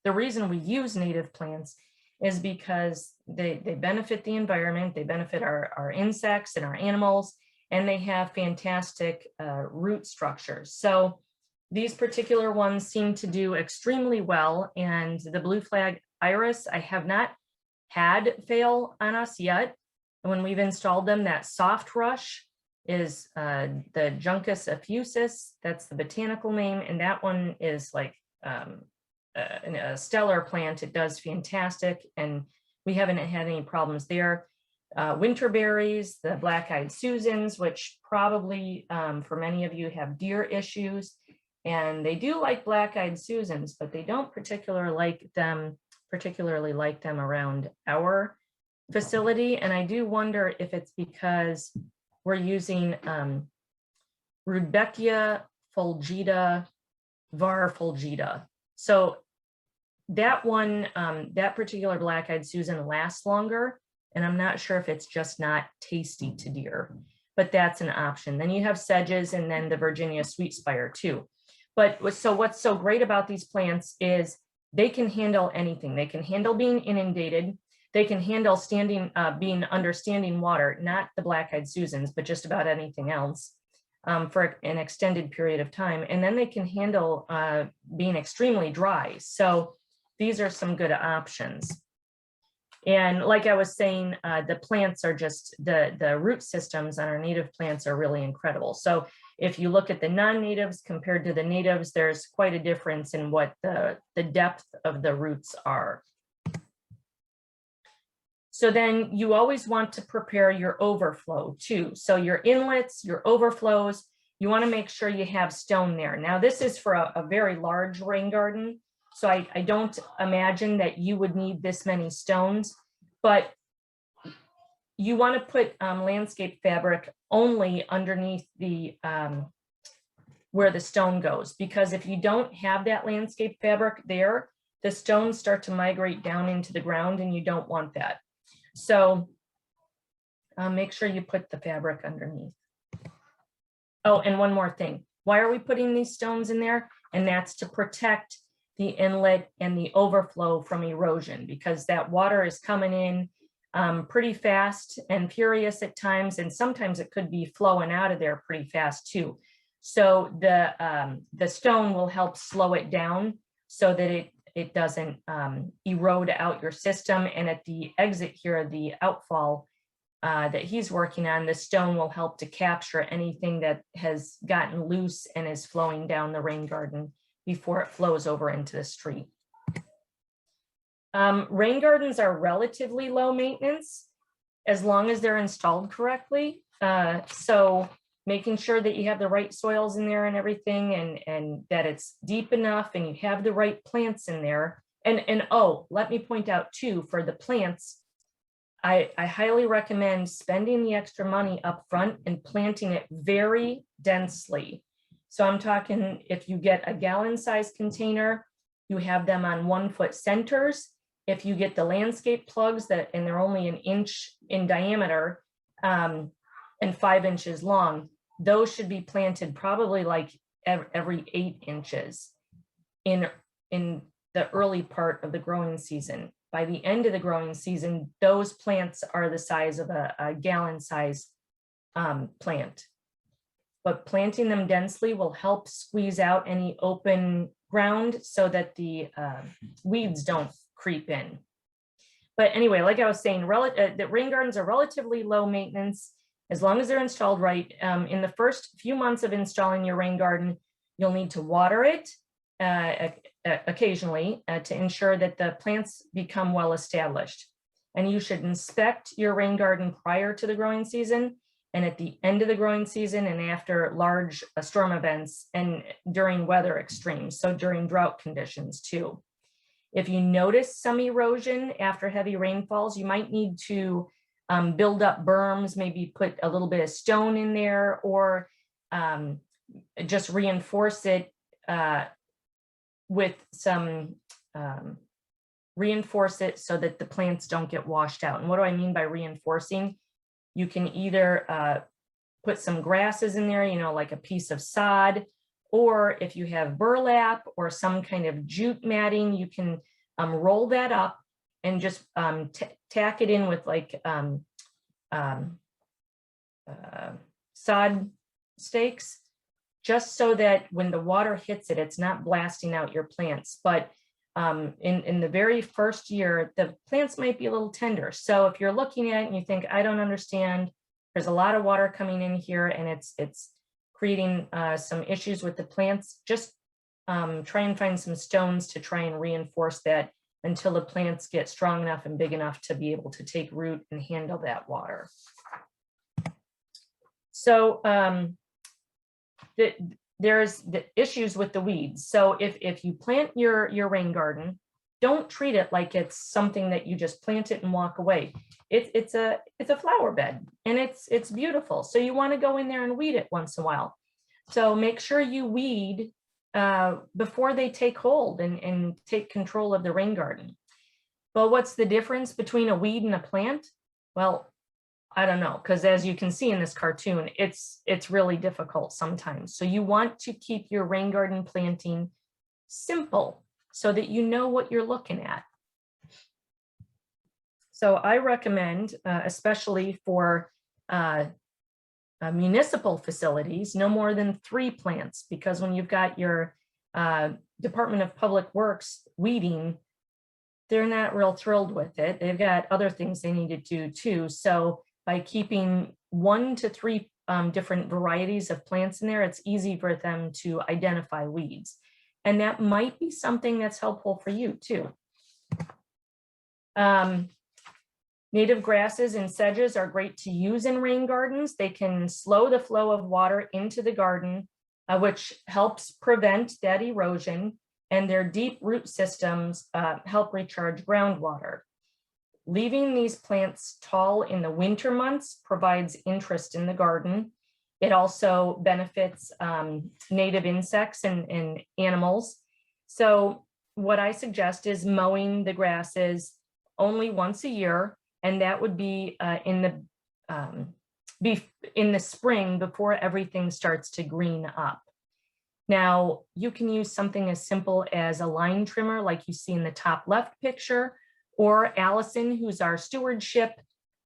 reason we use native plants is because they benefit the environment, they benefit our insects and our animals, and they have fantastic root structures. So these particular ones seem to do extremely well. And the blue flag iris, I have not had fail on us yet. When we've installed them, that soft rush is the Juncus effusus, that's the botanical name, and that one is like a stellar plant. It does fantastic, and we haven't had any problems there. Winter berries, the black-eyed Susans, which probably for many of you have deer issues, and they do like black-eyed Susans, but they don't particularly like them around our facility. And I do wonder if it's because we're using Rudbeckia fulgida, var fulgida. So that one, that particular black-eyed Susan lasts longer, and I'm not sure if it's just not tasty to deer, but that's an option. Then you have sedges and then the Virginia sweet spire too. But so what's so great about these plants is they can handle anything. They can handle being inundated. They can handle being under standing water, not the black-eyed Susans, but just about anything else for an extended period of time. And then they can handle being extremely dry. So these are some good options. And like I was saying, the plants are just, the root systems on our native plants are really incredible. So if you look at the non-natives compared to the natives, there's quite a difference in what the depth of the roots are. So then you always want to prepare your overflow too. So your inlets, your overflows, you want to make sure you have stone there. Now, this is for a very large rain garden, so I don't imagine that you would need this many stones, but you want to put landscape fabric only underneath the where the stone goes, because if you don't have that landscape fabric there, the stones start to migrate down into the ground, and you don't want that. So make sure you put the fabric underneath. Oh, and one more thing. Why are we putting these stones in there? And that's to protect the inlet and the overflow from erosion, because that water is coming in pretty fast and furious at times, and sometimes it could be flowing out of there pretty fast too. So the stone will help slow it down so that it doesn't erode out your system. And at the exit here, the outfall that he's working on, the stone will help to capture anything that has gotten loose and is flowing down the rain garden before it flows over into the street. Rain gardens are relatively low maintenance as long as they're installed correctly. So making sure that you have the right soils in there and everything, and that it's deep enough and you have the right plants in there. And oh, let me point out too, for the plants, I highly recommend spending the extra money up front and planting it very densely. So I'm talking, if you get a gallon-sized container, you have them on 1-foot centers. If you get the landscape plugs and they're only 1 inch in diameter and 5 inches long, those should be planted probably like every 8 inches in the early part of the growing season. By the end of the growing season, those plants are the size of a gallon-sized plant. But planting them densely will help squeeze out any open ground so that the weeds don't creep in. But anyway, like I was saying, the rain gardens are relatively low maintenance as long as they're installed right. In the first few months of installing your rain garden, you'll need to water it occasionally to ensure that the plants become well established. And you should inspect your rain garden prior to the growing season and at the end of the growing season and after large storm events and during weather extremes, so during drought conditions too. If you notice some erosion after heavy rainfalls, you might need to build up berms, maybe put a little bit of stone in there, or just reinforce it with some, reinforce it so that the plants don't get washed out. And what do I mean by reinforcing? You can either put some grasses in there, you know, like a piece of sod, or if you have burlap or some kind of jute matting, you can roll that up and just tack it in with like sod stakes, just so that when the water hits it, it's not blasting out your plants. But in the very first year, the plants might be a little tender. So if you're looking at it and you think, I don't understand, there's a lot of water coming in here and it's creating some issues with the plants, just try and find some stones to try and reinforce that until the plants get strong enough and big enough to be able to take root and handle that water. So there's the issues with the weeds. So if you plant your rain garden, don't treat it like it's something that you just plant it and walk away. It's a flower bed and it's beautiful. So you want to go in there and weed it once in a while. So make sure you weed before they take hold and take control of the rain garden. But what's the difference between a weed and a plant? Well, I don't know, because as you can see in this cartoon, it's really difficult sometimes. So you want to keep your rain garden planting simple so that you know what you're looking at. So I recommend, especially for municipal facilities, no more than 3 plants, because when you've got your Department of Public Works weeding, they're not real thrilled with it. They've got other things they need to do too. So by keeping 1 to 3 different varieties of plants in there, it's easy for them to identify weeds. And that might be something that's helpful for you too. Native grasses and sedges are great to use in rain gardens. They can slow the flow of water into the garden, which helps prevent that erosion, and their deep root systems help recharge groundwater. Leaving these plants tall in the winter months provides interest in the garden. It also benefits native insects and animals. So what I suggest is mowing the grasses only once a year, and that would be in the spring before everything starts to green up. Now, you can use something as simple as a line trimmer like you see in the top left picture, or Allison, who's our stewardship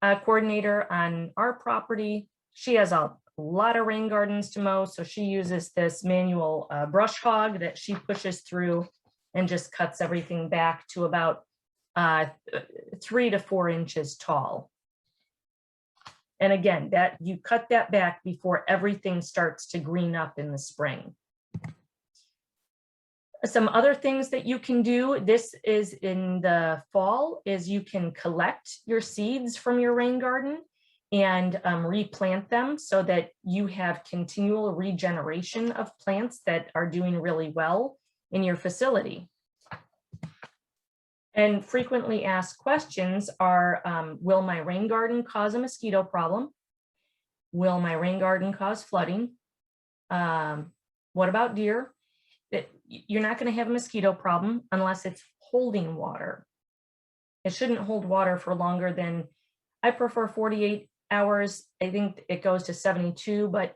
coordinator on our property. She has a lot of rain gardens to mow, so she uses this manual brush hog that she pushes through and just cuts everything back to about 3 to 4 inches tall. And again, that you cut that back before everything starts to green up in the spring. Some other things that you can do, this is in the fall, is you can collect your seeds from your rain garden and replant them so that you have continual regeneration of plants that are doing really well in your facility. And frequently asked questions are, will my rain garden cause a mosquito problem? Will my rain garden cause flooding? What about deer? You're not going to have a mosquito problem unless it's holding water. It shouldn't hold water for longer than, I prefer 48 hours. I think it goes to 72, but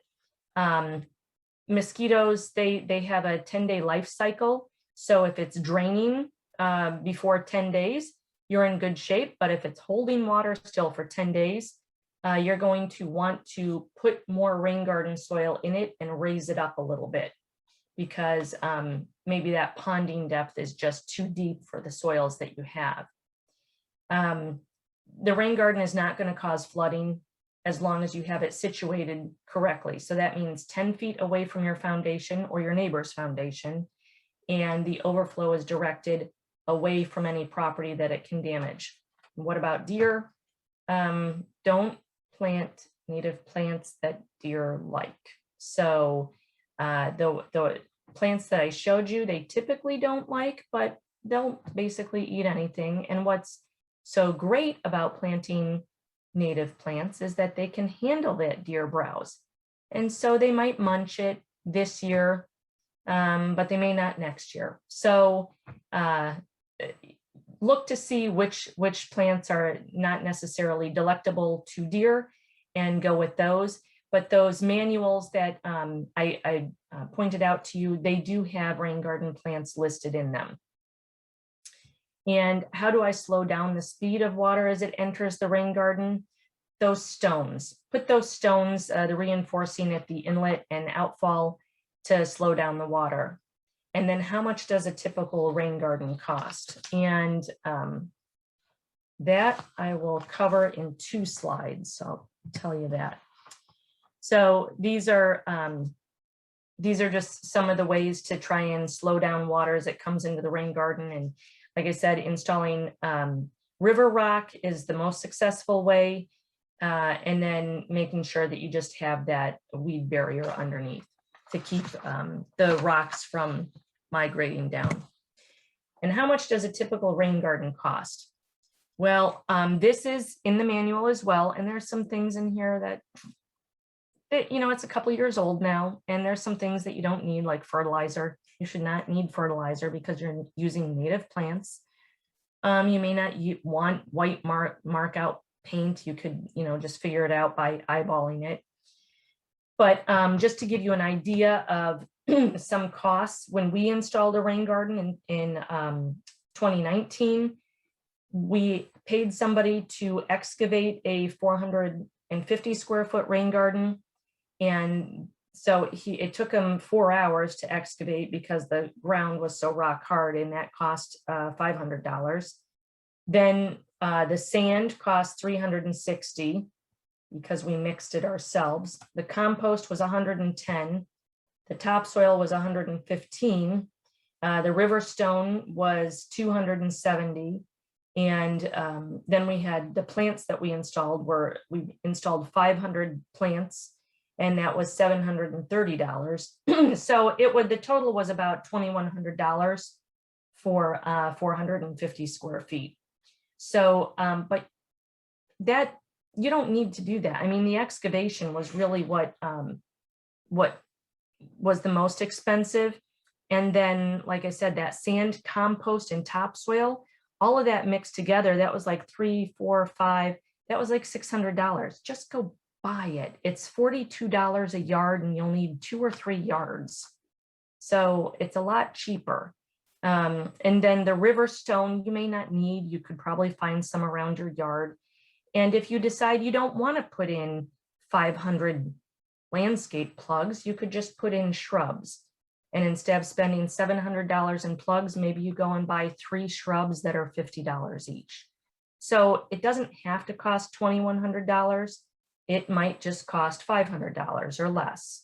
mosquitoes, they have a 10-day life cycle. So if it's draining before 10 days, you're in good shape. But if it's holding water still for 10 days, you're going to want to put more rain garden soil in it and raise it up a little bit, because maybe that ponding depth is just too deep for the soils that you have. The rain garden is not going to cause flooding as long as you have it situated correctly. So that means 10 feet away from your foundation or your neighbor's foundation, and the overflow is directed away from any property that it can damage. And what about deer? Don't plant native plants that deer like. So the plants that I showed you, they typically don't like, but they'll basically eat anything. And what's so great about planting native plants is that they can handle that deer browse. And so they might munch it this year, but they may not next year. So look to see which plants are not necessarily delectable to deer and go with those. But those manuals that I pointed out to you, they do have rain garden plants listed in them. And how do I slow down the speed of water as it enters the rain garden? Those stones. Put those stones, the reinforcing at the inlet and outfall, to slow down the water. And then how much does a typical rain garden cost? And that I will cover in 2 slides, so I'll tell you that. So these are just some of the ways to try and slow down water as it comes into the rain garden. And like I said, installing river rock is the most successful way. And then making sure that you just have that weed barrier underneath to keep the rocks from migrating down. And how much does a typical rain garden cost? Well, this is in the manual as well. And there's some things in here that it's a couple years old now, and there's some things that you don't need, like fertilizer. You should not need fertilizer because you're using native plants. You may not want white mark out paint. You could, just figure it out by eyeballing it. But just to give you an idea of some costs, when we installed a rain garden in 2019, we paid somebody to excavate a 450 square foot rain garden. And so it took him 4 hours to excavate because the ground was so rock hard, and that cost $500. Then the sand cost $360 because we mixed it ourselves. The compost was $110. The topsoil was $115. The river stone was $270. And then we had the plants that we installed we installed 500 plants, and that was $730. So the total was about $2,100 for 450 square feet. So, but that, you don't need to do that. I mean, the excavation was really what was the most expensive. And then, like I said, that sand, compost, and topsoil, all of that mixed together, that was like $3, $4, $5, that was like $600. Just go buy it. It's $42 a yard, and you'll need 2 or 3 yards. So it's a lot cheaper. And then the river stone, you may not need, you could probably find some around your yard. And if you decide you don't want to put in 500 landscape plugs, you could just put in shrubs. And instead of spending $700 in plugs, maybe you go and buy 3 shrubs that are $50 each. So it doesn't have to cost $2,100. It might just cost $500 or less.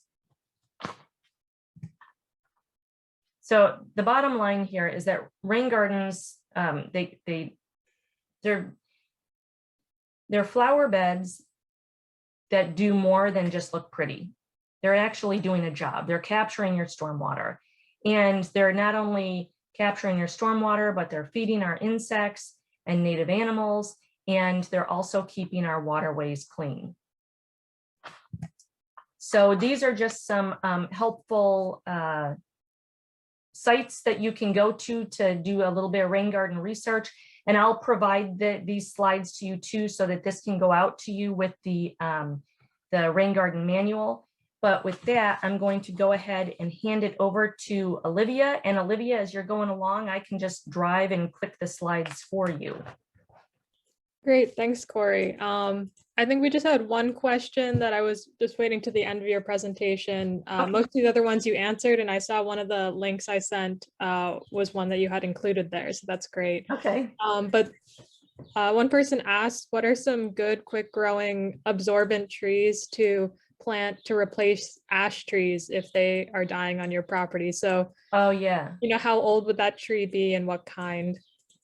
So the bottom line here is that rain gardens, they're flower beds that do more than just look pretty. They're actually doing a job. They're capturing your stormwater, and they're not only capturing your stormwater, but they're feeding our insects and native animals, and they're also keeping our waterways clean. So these are just some helpful sites that you can go to do a little bit of rain garden research. And I'll provide these slides to you too, so that this can go out to you with the rain garden manual. But with that, I'm going to go ahead and hand it over to Olivia. And Olivia, as you're going along, I can just drive and click the slides for you. Great, thanks, Kory. I think we just had one question that I was just waiting to the end of your presentation. Okay. Most of the other ones you answered, and I saw one of the links I sent was one that you had included there, so that's great. Okay. But one person asked, what are some good, quick-growing, absorbent trees to plant to replace ash trees if they are dying on your property? So, oh yeah, how old would that tree be, and what kind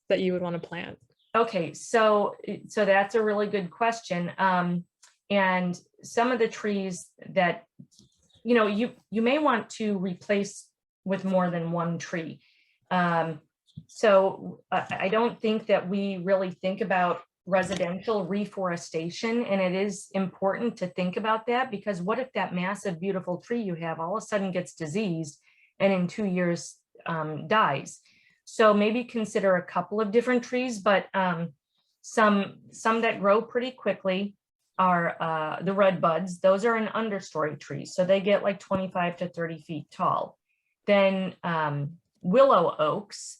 that you would want to plant? Okay, so that's a really good question. And some of the trees that, you may want to replace with more than one tree. So I don't think that we really think about residential reforestation, and it is important to think about that, because what if that massive, beautiful tree you have all of a sudden gets diseased and in 2 years dies? So maybe consider a couple of different trees, but some that grow pretty quickly are the red buds. Those are an understory tree, so they get like 25 to 30 feet tall. Then willow oaks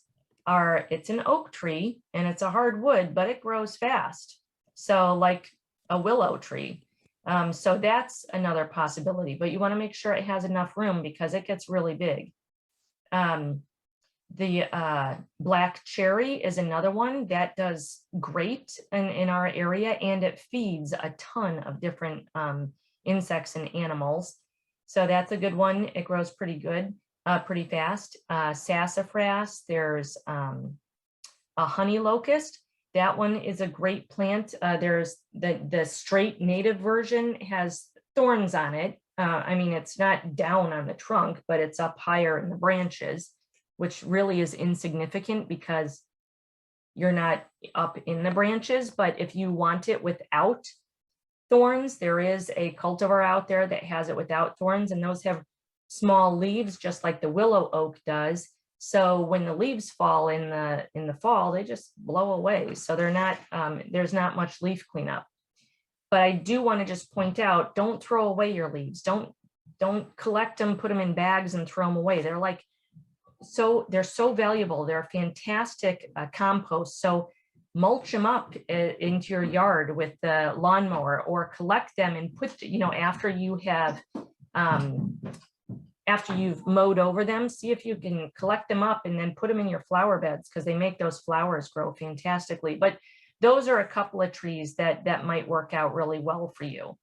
it's an oak tree, and it's a hardwood, but it grows fast. So like a willow tree. So that's another possibility, but you want to make sure it has enough room because it gets really big. The black cherry is another one that does great in our area, and it feeds a ton of different insects and animals. So that's a good one. It grows pretty good, pretty fast. Sassafras, there's a honey locust. That one is a great plant. There's the straight native version has thorns on it. I mean, it's not down on the trunk, but it's up higher in the branches, which really is insignificant because you're not up in the branches. But if you want it without thorns, there is a cultivar out there that has it without thorns, and those have small leaves just like the willow oak does. So when the leaves fall in the fall, they just blow away. So they're not, there's not much leaf cleanup. But I do want to just point out, don't throw away your leaves. Don't collect them, put them in bags and throw them away. They're so valuable. They're fantastic compost. So mulch them up into your yard with the lawnmower, or collect them and put, after you've mowed over them, see if you can collect them up and then put them in your flower beds, because they make those flowers grow fantastically. But those are a couple of trees that might work out really well for you.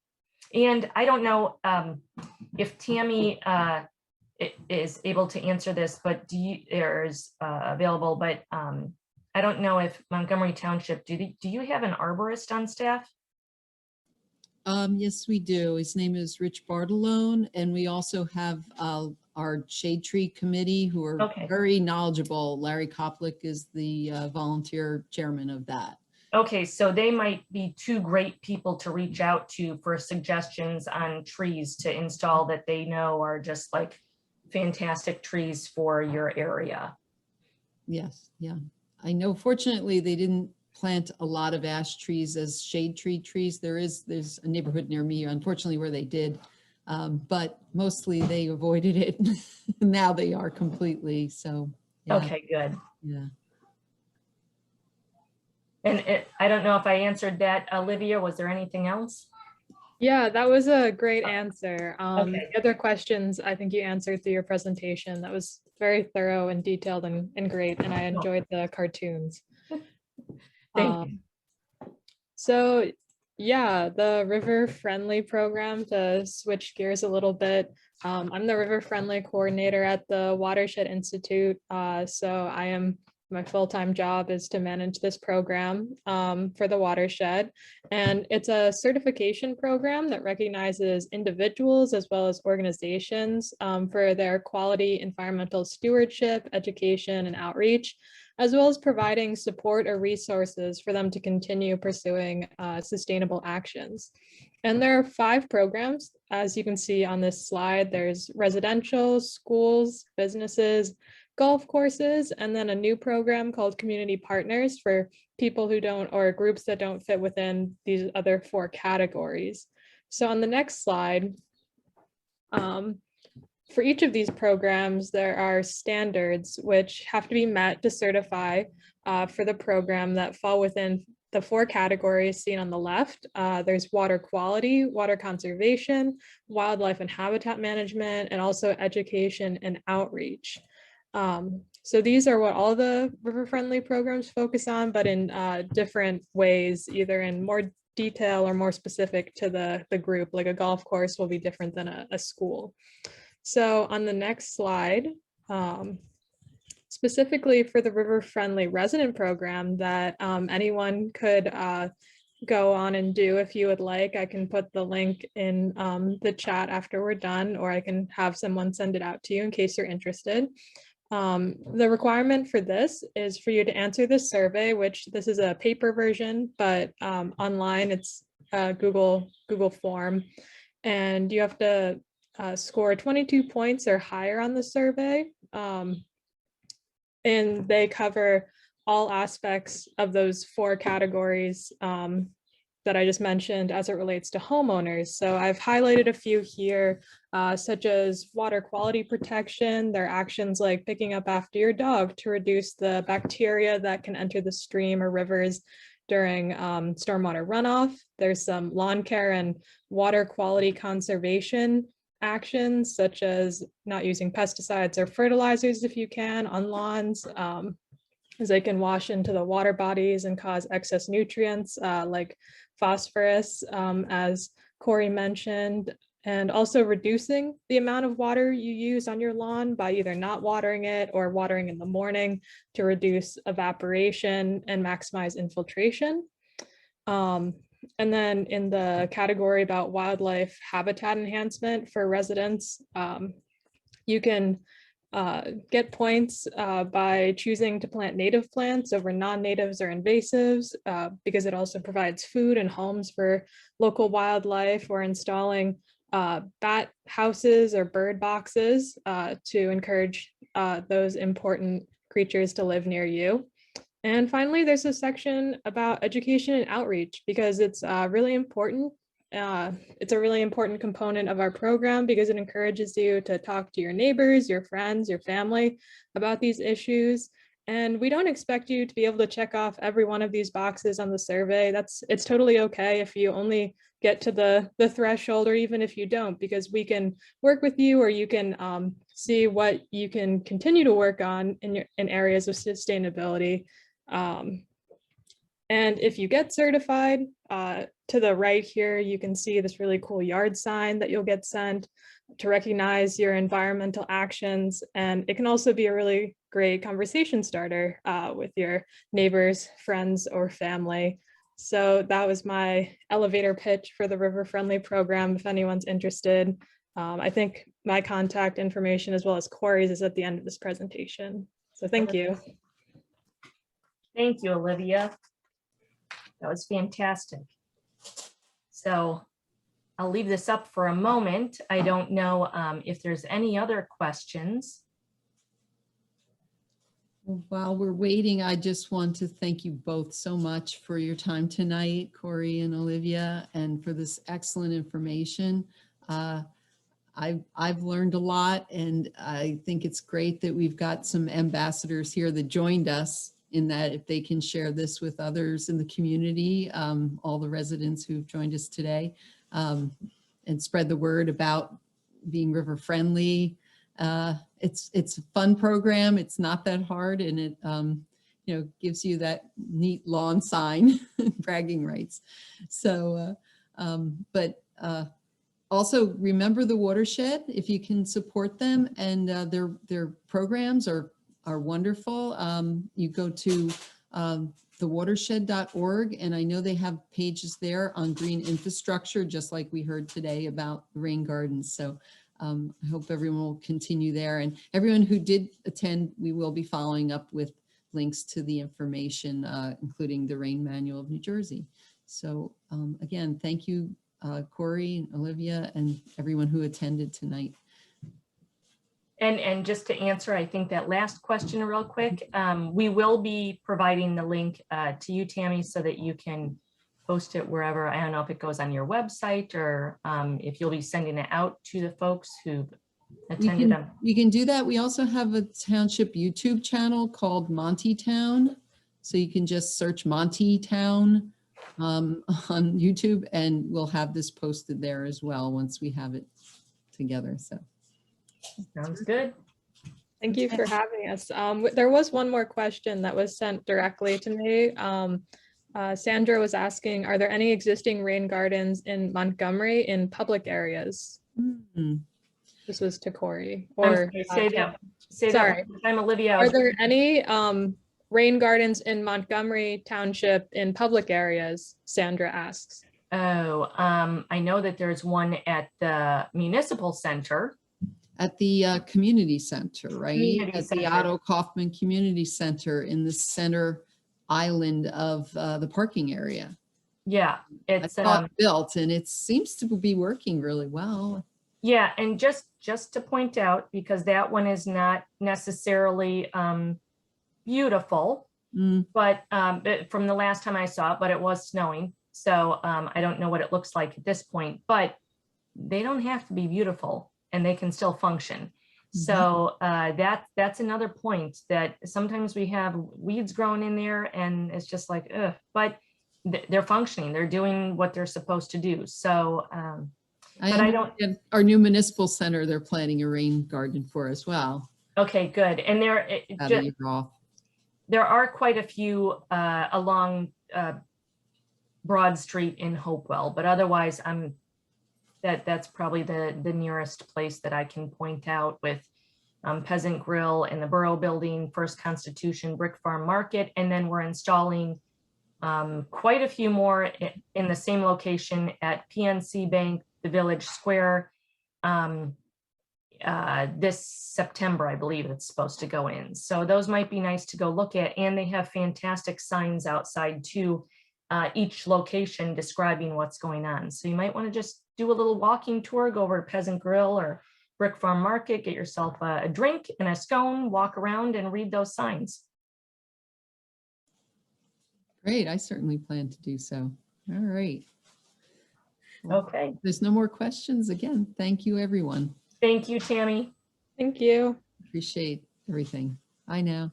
And I don't know if Tammy is able to answer this, but is available. But I don't know if Montgomery Township, do you have an arborist on staff? Yes, we do. His name is Rich Bartolone, and we also have our shade tree committee who are Okay. very knowledgeable. Larry Koplick is the volunteer chairman of that. Okay, so they might be two great people to reach out to for suggestions on trees to install that they know are just like fantastic trees for your area. Yes, yeah. I know fortunately they didn't plant a lot of ash trees as shade tree trees. There's a neighborhood near me, unfortunately, where they did. But mostly they avoided it. Now they are completely, so. Yeah, Okay, good. yeah. And I don't know if I answered that, Olivia, was there anything else? Yeah, that was a great answer. Okay. The other questions I think you answered through your presentation. That was very thorough and detailed and great, and I enjoyed the cartoons. Thank you. So yeah, the river friendly program, to switch gears a little bit. I'm the river friendly coordinator at the Watershed Institute. So my full-time job is to manage this program for the watershed. And it's a certification program that recognizes individuals as well as organizations for their quality environmental stewardship, education, and outreach, as well as providing support or resources for them to continue pursuing sustainable actions. And there are 5 programs, as you can see on this slide. There's residential, schools, businesses, golf courses, and then a new program called Community Partners for people who don't, or groups that don't fit within these other 4 categories. So on the next slide, for each of these programs, there are standards which have to be met to certify for the program that fall within the 4 categories seen on the left. There's water quality, water conservation, wildlife and habitat management, and also education and outreach. So these are what all the river-friendly programs focus on, but in different ways, either in more detail or more specific to the group. Like a golf course will be different than a school. So on the next slide, specifically for the river-friendly resident program that anyone could go on and do if you would like, I can put the link in the chat after we're done, or I can have someone send it out to you in case you're interested. The requirement for this is for you to answer this survey, which this is a paper version, but online it's a Google form, and you have to score 22 points or higher on the survey. And they cover all aspects of those 4 categories that I just mentioned as it relates to homeowners. So I've highlighted a few here, such as water quality protection. There are actions like picking up after your dog to reduce the bacteria that can enter the stream or rivers during stormwater runoff. There's some lawn care and water quality conservation actions, such as not using pesticides or fertilizers if you can on lawns, as they can wash into the water bodies and cause excess nutrients like phosphorus, as Kory mentioned, and also reducing the amount of water you use on your lawn by either not watering it or watering in the morning to reduce evaporation and maximize infiltration. And then in the category about wildlife habitat enhancement for residents, you can get points by choosing to plant native plants over non-natives or invasives, because it also provides food and homes for local wildlife, or installing bat houses or bird boxes to encourage those important creatures to live near you. And finally, there's a section about education and outreach, because it's really important. It's a really important component of our program because it encourages you to talk to your neighbors, your friends, your family about these issues. And we don't expect you to be able to check off every one of these boxes on the survey. It's totally okay if you only get to the threshold, or even if you don't, because we can work with you, or you can see what you can continue to work on in areas of sustainability. And if you get certified, to the right here, you can see this really cool yard sign that you'll get sent. to recognize your environmental actions. And it can also be a really great conversation starter with your neighbors, friends, or family. So that was my elevator pitch for the River Friendly program, if anyone's interested. I think my contact information as well as Kory's is at the end of this presentation. So thank you. Thank you, Olivia. That was fantastic. So I'll leave this up for a moment. I don't know if there's any other questions. While we're waiting, I just want to thank you both so much for your time tonight, Kory and Olivia, and for this excellent information. I've learned a lot, and I think it's great that we've got some ambassadors here that joined us, in that if they can share this with others in the community, all the residents who've joined us today, and spread the word about being river friendly. It's a fun program. It's not that hard, and it gives you that neat lawn sign, bragging rights. So, also remember the Watershed if you can support them, and their programs are wonderful. You go to thewatershed.org, and I know they have pages there on green infrastructure, just like we heard today about rain gardens. So I hope everyone will continue there, and everyone who did attend, we will be following up with links to the information, including the Rain Manual of New Jersey. So again, thank you, Kory, Olivia, and everyone who attended tonight. And just to answer, I think that last question real quick, we will be providing the link to you, Tammy, so that you can post it wherever. I don't know if it goes on your website or if you'll be sending it out to the folks who've attended them. You can do that. We also have a township YouTube channel called Monty Town. So you can just search Monty Town on YouTube, and we'll have this posted there as well once we have it together. So sounds good. Thank you for having us. There was one more question that was sent directly to me. Sandra was asking, are there any existing rain gardens in Montgomery in public areas? Mm-hmm. This was to Kory. Or say that sorry. I'm Olivia. Are there any rain gardens in Montgomery Township in public areas? Sandra asks. Oh, I know that there's one at the municipal center. At the community center, right? Community at center. The Otto Kaufman Community Center in the center island of the parking area. Yeah, it's built, and it seems to be working really well. Yeah, and just to point out, because that one is not necessarily beautiful, but from the last time I saw it, but it was snowing. So I don't know what it looks like at this point, but they don't have to be beautiful and they can still function. So that's another point, that sometimes we have weeds growing in there and it's just like, ugh, but they're functioning, they're doing what they're supposed to do. So, I don't. Our new municipal center, they're planning a rain garden for as well. Okay, good. And there are quite a few along Broad Street in Hopewell, but otherwise that's probably the nearest place that I can point out, with Peasant Grill and the Borough Building, First Constitution, Brick Farm Market, and then we're installing quite a few more in the same location at PNC Bank, the Village Square. This September, I believe it's supposed to go in. So those might be nice to go look at. And they have fantastic signs outside too, each location describing what's going on. So you might want to just do a little walking tour, go over to Peasant Grill or Brick Farm Market, get yourself a drink and a scone, walk around and read those signs. Great, I certainly plan to do so. All right. Well, okay. There's no more questions. Again, thank you, everyone. Thank you, Tammy. Thank you. Appreciate everything. Bye now.